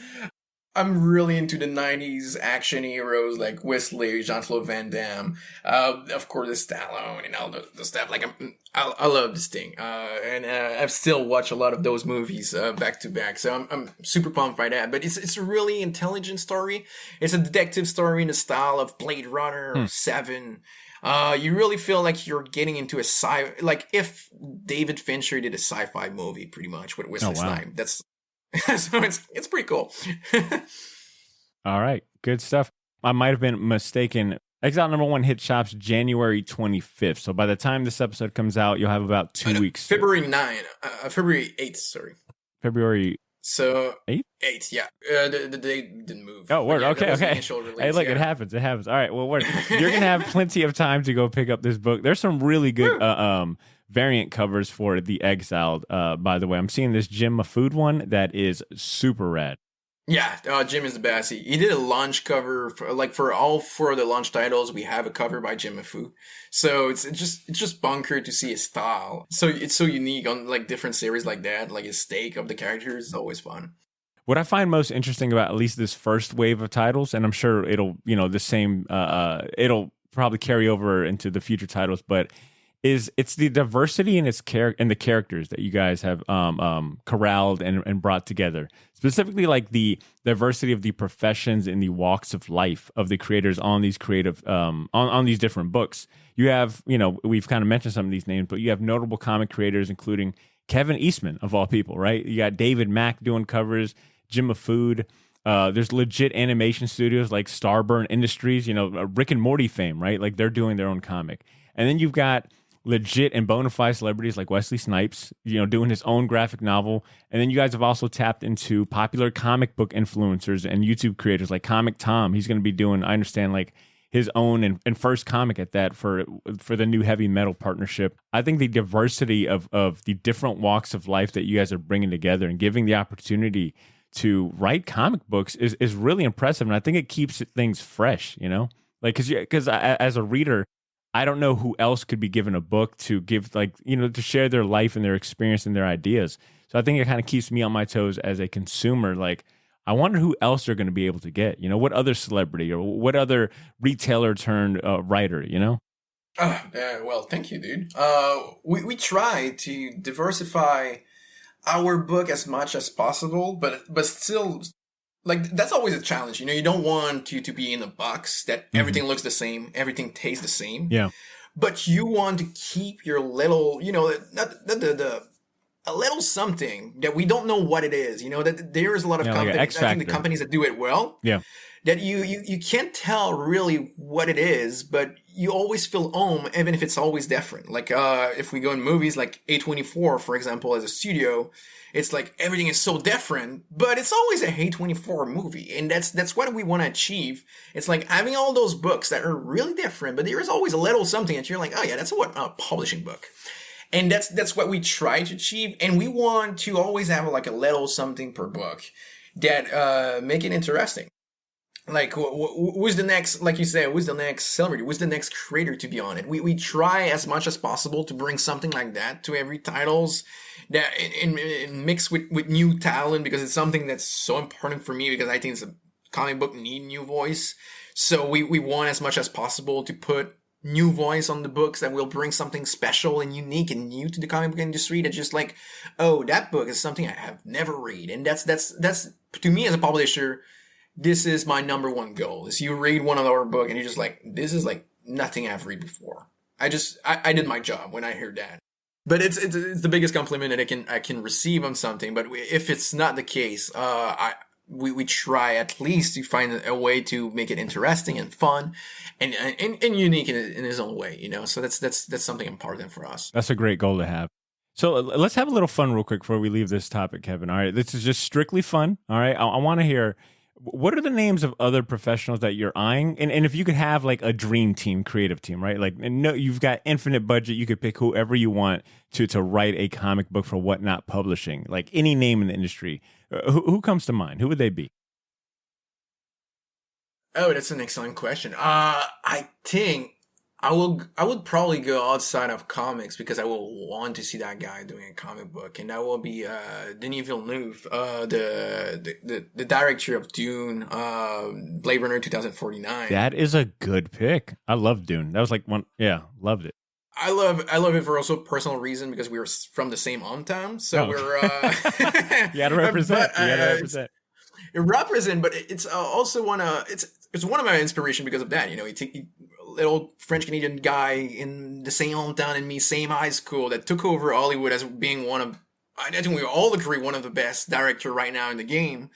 I'm really into the 90s action heroes like Wesley, Jean-Claude Van Damme, of course, Stallone and all the stuff. Like, I love this thing. And I've still watched a lot of those movies back to back. So I'm super pumped by that. But it's a really intelligent story. It's a detective story in the style of Blade Runner or Seven. You really feel like you're getting into a like if David Fincher did a sci-fi movie, pretty much, with Wesley Snipes. That's so it's pretty cool. All right, good stuff. I might have been mistaken. Exile #1 hit shops January 25th. So by the time this episode comes out, you'll have about 2 weeks. February 8th, sorry. February so 8th? 8th, yeah. The date didn't move. Oh, word. Yeah, okay. Release, Hey, look, it happens. All right, well, word. You're going to have plenty of time to go pick up this book. There's some really good variant covers for The Exiled, by the way. I'm seeing this Jim Mafood one that is super rad. Yeah, Jim is the best. He did a launch cover for all 4 of the launch titles. We have a cover by Jim Mafood, so it's just bunker to see his style. So it's so unique on like different series like that. Like his take of the characters is always fun. What I find most interesting about at least this first wave of titles, and I'm sure it'll the same it'll probably carry over into the future titles, but it's the diversity in the characters that you guys have corralled and brought together. Specifically, like the diversity of the professions and the walks of life of the creators on these creative on these different books. You have, we've kind of mentioned some of these names, but you have notable comic creators including Kevin Eastman, of all people, right? You got David Mack doing covers, Jim Food. There's legit animation studios like Starburn Industries, Rick and Morty fame, right? Like they're doing their own comic. And then you've got legit and bona fide celebrities like Wesley Snipes, doing his own graphic novel. And then you guys have also tapped into popular comic book influencers and YouTube creators like Comic Tom. He's going to be doing, I understand, like his own and first comic at that for the new heavy metal partnership. I think the diversity of the different walks of life that you guys are bringing together and giving the opportunity to write comic books is really impressive. And I think it keeps things fresh, like, because as a reader, I don't know who else could be given a book to give, to share their life and their experience and their ideas. So I think it kind of keeps me on my toes as a consumer. Like, I wonder who else they're going to be able to get, what other celebrity or what other retailer turned writer, Well, thank you, dude. We try to diversify our book as much as possible, but still, like, that's always a challenge. You don't want you to be in a box that everything looks the same, everything tastes the same. Yeah. But you want to keep your little, a little something that we don't know what it is. That there is a lot of companies, like I think the companies that do it well. Yeah. That you can't tell really what it is, but you always feel home, even if it's always different. Like, if we go in movies like A24, for example, as a studio, it's like everything is so different, but it's always a A24 movie. And that's what we want to achieve. It's like having all those books that are really different, but there is always a little something that you're like, oh yeah, that's a WhatNot publishing book. And that's what we try to achieve. And we want to always have like a little something per book that make it interesting. Like, who's the next, like you said, who's the next celebrity? Who's the next creator to be on it? We try as much as possible to bring something like that to every titles that and mix with new talent, because it's something that's so important for me, because I think it's a comic book need new voice. So we want as much as possible to put new voice on the books that will bring something special and unique and new to the comic book industry. That's just like, oh, that book is something I have never read. And that's to me as a publisher, this is my number one goal. Is you read one of our book and you're just like, this is like nothing I've read before. I did my job when I heard that. But it's the biggest compliment that I can receive on something. But if it's not the case, we try at least to find a way to make it interesting and fun and unique in his own way, So that's something important for us. That's a great goal to have. So let's have a little fun real quick before we leave this topic, Kevin. All right, this is just strictly fun. All right, I want to hear, what are the names of other professionals that you're eyeing? And if you could have like a dream team, creative team, right? Like, no, you've got infinite budget. You could pick whoever you want to write a comic book for WhatNot Publishing, like any name in the industry. Who comes to mind? Who would they be? Oh, that's an excellent question. I think I would probably go outside of comics, because I will want to see that guy doing a comic book, and that will be Denis Villeneuve, the director of Dune, Blade Runner 2049. That is a good pick. I love Dune. That was like one. Yeah, loved it. I love it for also personal reason, because we were from the same hometown, so we're. You got to represent. Represent, but it's also it's one of my inspiration because of that. You take little French Canadian guy in the same hometown and me, same high school, that took over Hollywood as being one of, I think we all agree, one of the best director right now in the game.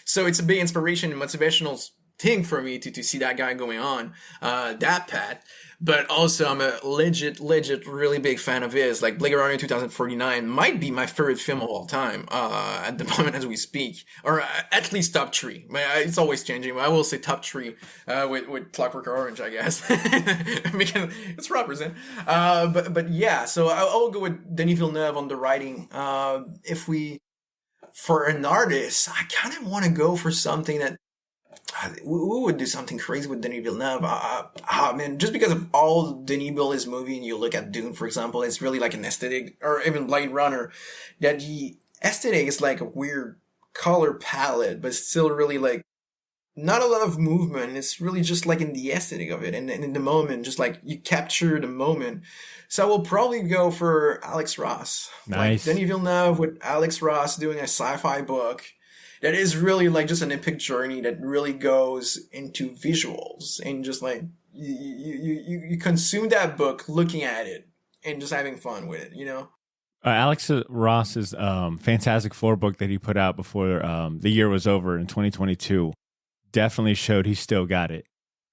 So it's a big inspiration and motivational thing for me to see that guy going on that path. But also, I'm a legit, really big fan of his. Like, Blade Runner 2049 might be my favorite film of all time at the moment as we speak. Or at least top 3. It's always changing, but I will say top 3 with Clockwork Orange, I guess. Because it's represent. But yeah, so I will go with Denis Villeneuve on the writing. For an artist, I kind of want to go for something that we would do something crazy with Denis Villeneuve. Man, just because of all Denis Villeneuve's movie, and you look at Dune, for example, it's really like an aesthetic, or even Blade Runner, that the aesthetic is like a weird color palette, but still really like not a lot of movement. It's really just like in the aesthetic of it, and in the moment, just like you capture the moment. So I will probably go for Alex Ross. Nice. Like Denis Villeneuve with Alex Ross doing a sci-fi book that is really like just an epic journey that really goes into visuals, and just like you consume that book looking at it and just having fun with it, Alex Ross's Fantastic Four book that he put out before the year was over in 2022 definitely showed he still got it.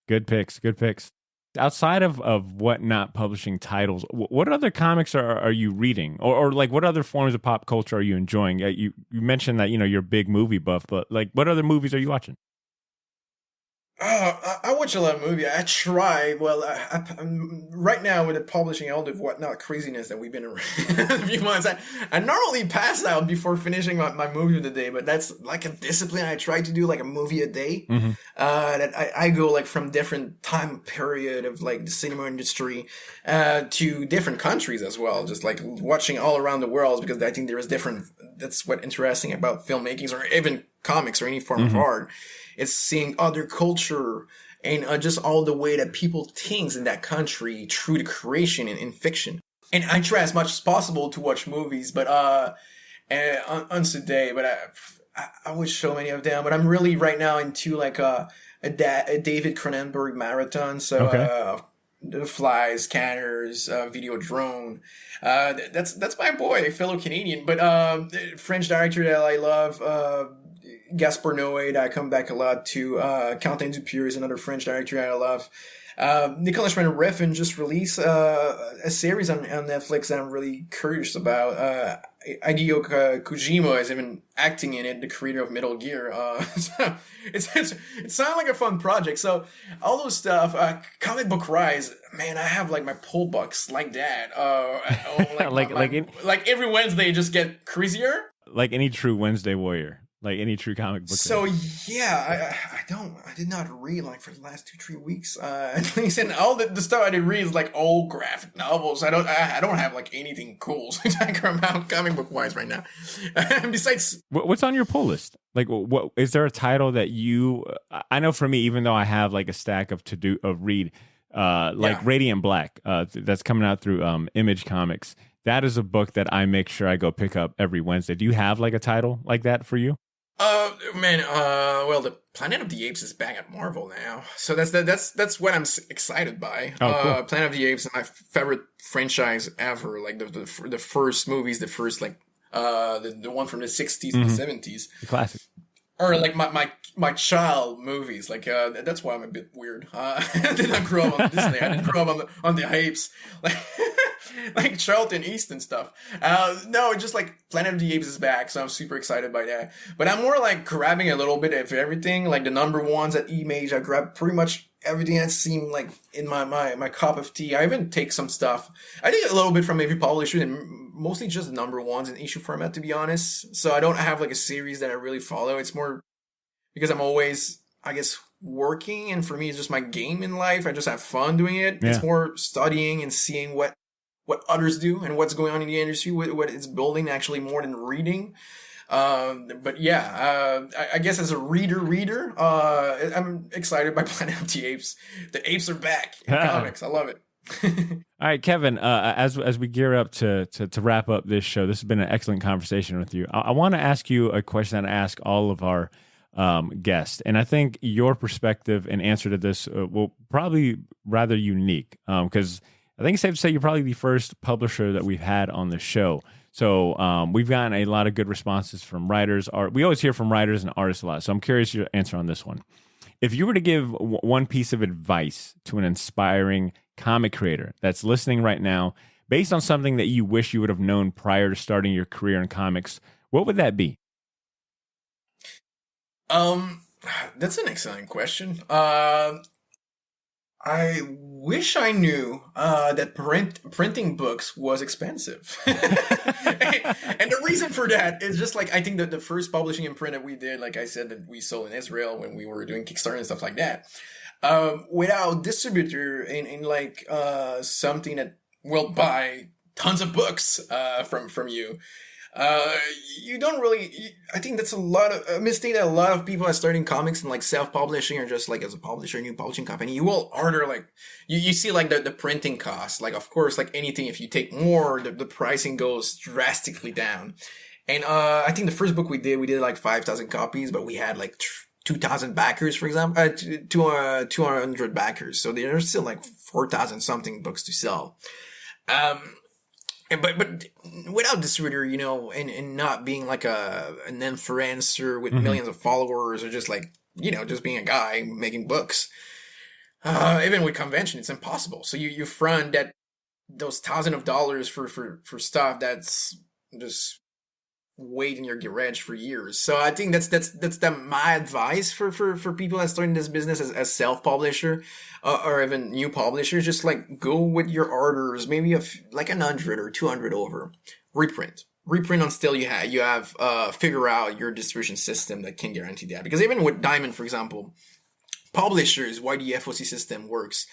Good picks. Good picks. Outside of WhatNot publishing titles, what other comics are you reading, or like what other forms of pop culture are you enjoying? You mentioned that you're a big movie buff, but like what other movies are you watching? I watch a lot of movies. I try. Well, right now with the publishing all the WhatNot craziness that we've been around a few months, I normally pass out before finishing my movie of the day, but that's like a discipline. I try to do like a movie a day. Mm-hmm. That I go like from different time period of like the cinema industry to different countries as well. Just like watching all around the world, because I think there is different. That's what interesting about filmmaking or even comics or any form of art. It's seeing other culture and just all the way that people think in that country through the creation in fiction. And I try as much as possible to watch movies, but on today, but I watch so many of them. But I'm really right now into like a David Cronenberg marathon. So The Fly, Scanners, Videodrome. That's my boy, fellow Canadian, but French director that I love. Gaspar Noé, that I come back a lot to. Quentin Dupieux is another French director that I love. Nicolas Refn just released a series on Netflix that I'm really curious about. Hideo Kojima is even acting in it, the creator of Metal Gear. So it sounds like a fun project. So all those stuff, Comic Book Rise, man, I have like my pull bucks like that. Like every Wednesday, just get crazier. Like any true Wednesday warrior. Like any true comic book. So yeah, I did not read like for the last 2-3 weeks. At least, and all the stuff I did read is like old graphic novels. I don't have like anything cool to talk about comic book wise right now. Besides, what's on your pull list? Like, what is there a title that you? I know for me, even though I have like a stack of read, Radiant Black, that's coming out through Image Comics. That is a book that I make sure I go pick up every Wednesday. Do you have like a title like that for you? Well, the Planet of the Apes is back at Marvel now, so that's what I'm excited by. Cool. Planet of the Apes is my favorite franchise ever. Like the first movies, the first like the one from the 60s and 70s, the classic, or like my child movies. Like that's why I'm a bit weird. I did not grow up on Disney. I didn't grow up on the apes. Like Charlton East and stuff. No, just like Planet of the Apes is back, so I'm super excited by that. But I'm more like grabbing a little bit of everything, like the number ones at Image. I grab pretty much everything that seemed like in my cup of tea. I even take some stuff. I take a little bit from every publisher and mostly just the number ones in issue format, to be honest. So I don't have like a series that I really follow. It's more because I'm always, I guess, working, and for me it's just my game in life. I just have fun doing it. Yeah. It's more studying and seeing what others do and what's going on in the industry, what it's building, actually more than reading. But yeah, I guess as a reader, I'm excited by Planet of the Apes. The apes are back in comics. I love it. All right, Kevin, as we gear up to wrap up this show, this has been an excellent conversation with you. I want to ask you a question that I ask all of our guest. And I think your perspective and answer to this will probably rather unique because I think it's safe to say you're probably the first publisher that we've had on the show. So we've gotten a lot of good responses from writers. We always hear from writers and artists a lot. So I'm curious your answer on this one. If you were to give one piece of advice to an inspiring comic creator that's listening right now, based on something that you wish you would have known prior to starting your career in comics, what would that be? That's an excellent question. I wish I knew that printing books was expensive. and the reason for that is just like, I think that the first publishing and print that we did, like I said, that we sold in Israel when we were doing Kickstarter and stuff like that, without distributor and like something that will buy tons of books from you. You don't really, I think that's a mistake that a lot of people are starting comics and like self-publishing or just like as a publisher, new publishing company, you will order like, you see like the printing costs, like of course, like anything, if you take more, the pricing goes drastically down. And, I think the first book we did like 5,000 copies, but we had like 2,000 backers, for example, 200 backers. So there's still like 4,000 something books to sell. But without distributor, and not being like an influencer with millions of followers, or just like, just being a guy making books. Even with convention, it's impossible. So you front those thousands of dollars for stuff that's just wait in your garage for years. So I think that's my advice for people that starting this business as self-publisher, or even new publishers. Just like go with your orders, maybe like 100 or 200 over. Reprint on still you have figure out your distribution system that can guarantee that. Because even with Diamond, for example, publishers, why the FOC system works,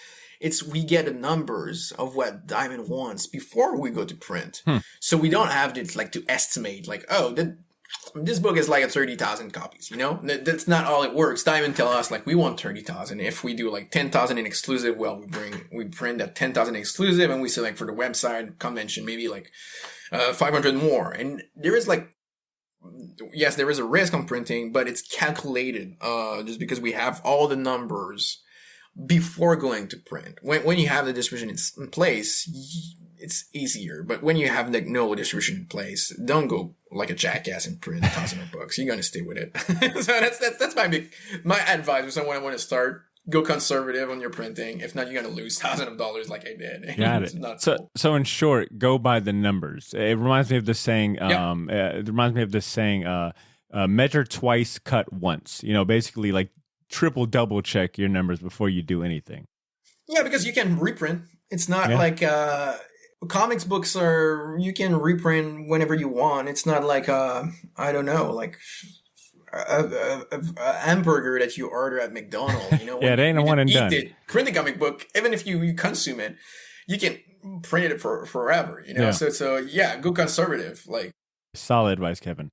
we get the numbers of what Diamond wants before we go to print. So we don't have to estimate this book is like 30,000 copies, That's not all it works. Diamond tell us we want 30,000. If we do 10,000 in exclusive, well, we print that 10,000 exclusive, and we select for the website convention, maybe 500 more. And there is yes, there is a risk on printing, but it's calculated, just because we have all the numbers before going to print. When you have the distribution in place, it's easier. But when you have no distribution in place, don't go like a jackass and print 1,000 of books. You're gonna stay with it. So that's my advice for someone want to start. Go conservative on your printing. If not, you're gonna lose thousands of dollars like I did. Got it. So in short, go by the numbers. It reminds me of the saying. Measure twice, cut once. Basically triple double check your numbers before you do anything. Yeah, because you can reprint. It's not comics books you can reprint whenever you want. It's not I don't know, a hamburger that you order at McDonald's. Yeah, it ain't a one and done. Print a comic book, even if you consume it, you can print it for forever. Yeah. So yeah, go conservative. Solid advice, Kevin.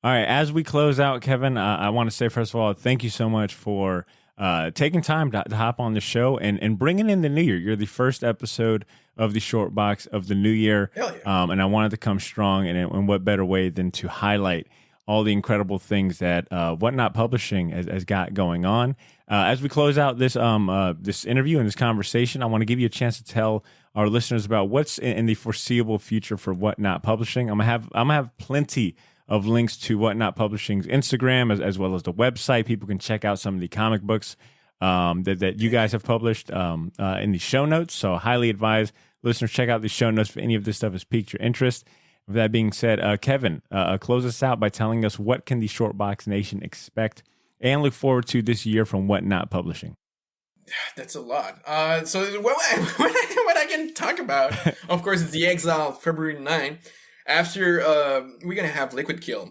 All right, as we close out, Kevin, I want to say, first of all, thank you so much for taking time to hop on the show and bringing in the new year. You're the first episode of the Short Box of the new year. Hell yeah. And I wanted to come strong, and what better way than to highlight all the incredible things that WhatNot Publishing has got going on. As we close out this interview and this conversation, I want to give you a chance to tell our listeners about what's in the foreseeable future for WhatNot Publishing. I'm gonna have plenty of links to WhatNot Publishing's Instagram as well as the website. People can check out some of the comic books that you guys have published in the show notes. So I highly advise listeners check out the show notes if any of this stuff has piqued your interest. With that being said, Kevin, close us out by telling us what can the Short Box Nation expect and look forward to this year from WhatNot Publishing. That's a lot. So what I can talk about, of course, is The Exile, February 9th. After, we're going to have Liquid Kill.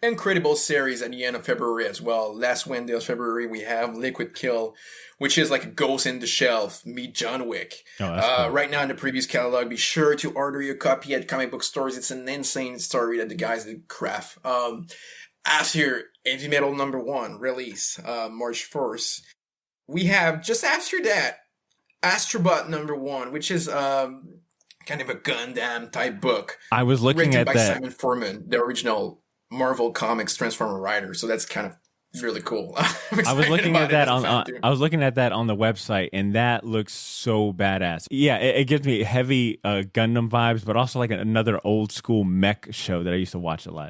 Incredible series at the end of February as well. Last Wednesday of February, we have Liquid Kill, which is like a Ghost in the Shelf, meet John Wick. Cool. Right now in the previous catalog, be sure to order your copy at comic book stores. It's an insane story that the guys did craft. After Heavy Metal #1 release, March 1st, we have just after that, Astrobot #1, which is, kind of a Gundam type book. I was looking at that. Written by Simon Furman, the original Marvel Comics Transformer writer. So that's kind of really cool. I was looking at that on the website, and that looks so badass. Yeah, it gives me heavy Gundam vibes, but also another old school mech show that I used to watch a lot.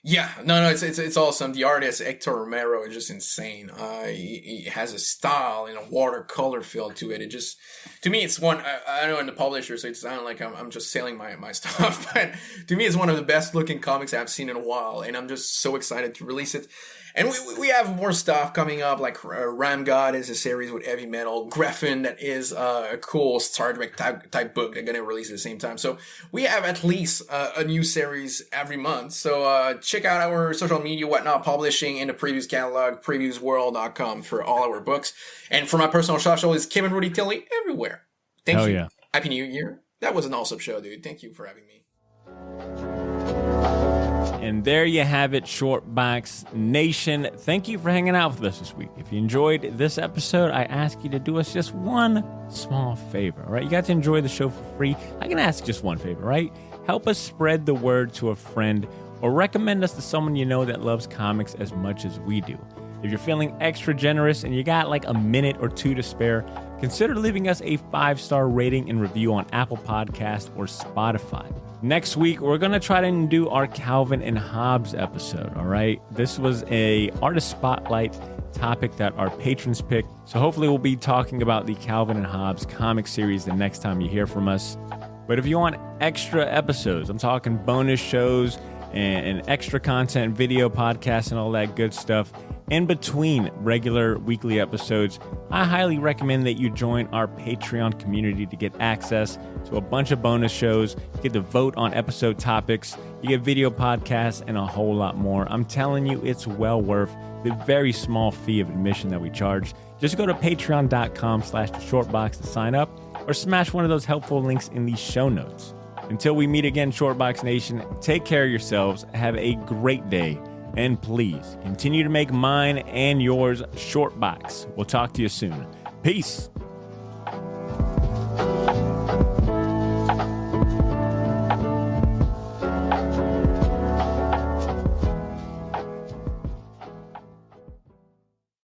Yeah, no, it's awesome. The artist Hector Romero is just insane. He has a style and a watercolor feel to it. It just, to me, it's one. I know I'm the publisher, so it sounds like I'm just selling my stuff. But to me, it's one of the best looking comics I've seen in a while, and I'm just so excited to release it. And we have more stuff coming up, like Ram God is a series with heavy metal. Griffin, that is a cool Star Trek type book they're going to release at the same time. So we have at least a new series every month. So check out our social media, WhatNot Publishing, in the previews catalog, previewsworld.com for all our books. And for my personal social is Kevin Roditeli everywhere. Thank you. Yeah. Happy New Year. That was an awesome show, dude. Thank you for having me. And there you have it, Short Box Nation. Thank you for hanging out with us this week. If you enjoyed this episode, I ask you to do us just one small favor, all right? You got to enjoy the show for free. I can ask just one favor, right? Help us spread the word to a friend or recommend us to someone you know that loves comics as much as we do. If you're feeling extra generous and you got like a minute or two to spare, consider leaving us a 5-star rating and review on Apple Podcasts or Spotify. Next week, we're going to try to do our Calvin and Hobbes episode, all right? This was a artist spotlight topic that our patrons picked. So hopefully we'll be talking about the Calvin and Hobbes comic series the next time you hear from us. But if you want extra episodes, I'm talking bonus shows and extra content, video podcasts, and all that good stuff in between regular weekly episodes, I highly recommend that you join our Patreon community to get access to a bunch of bonus shows. You get to vote on episode topics, you get video podcasts, and a whole lot more. I'm telling you, it's well worth the very small fee of admission that we charge. Just go to patreon.com/shortbox to sign up, or smash one of those helpful links in the show notes. Until we meet again, Shortbox Nation, take care of yourselves, have a great day, and please continue to make mine and yours Shortbox. We'll talk to you soon. Peace.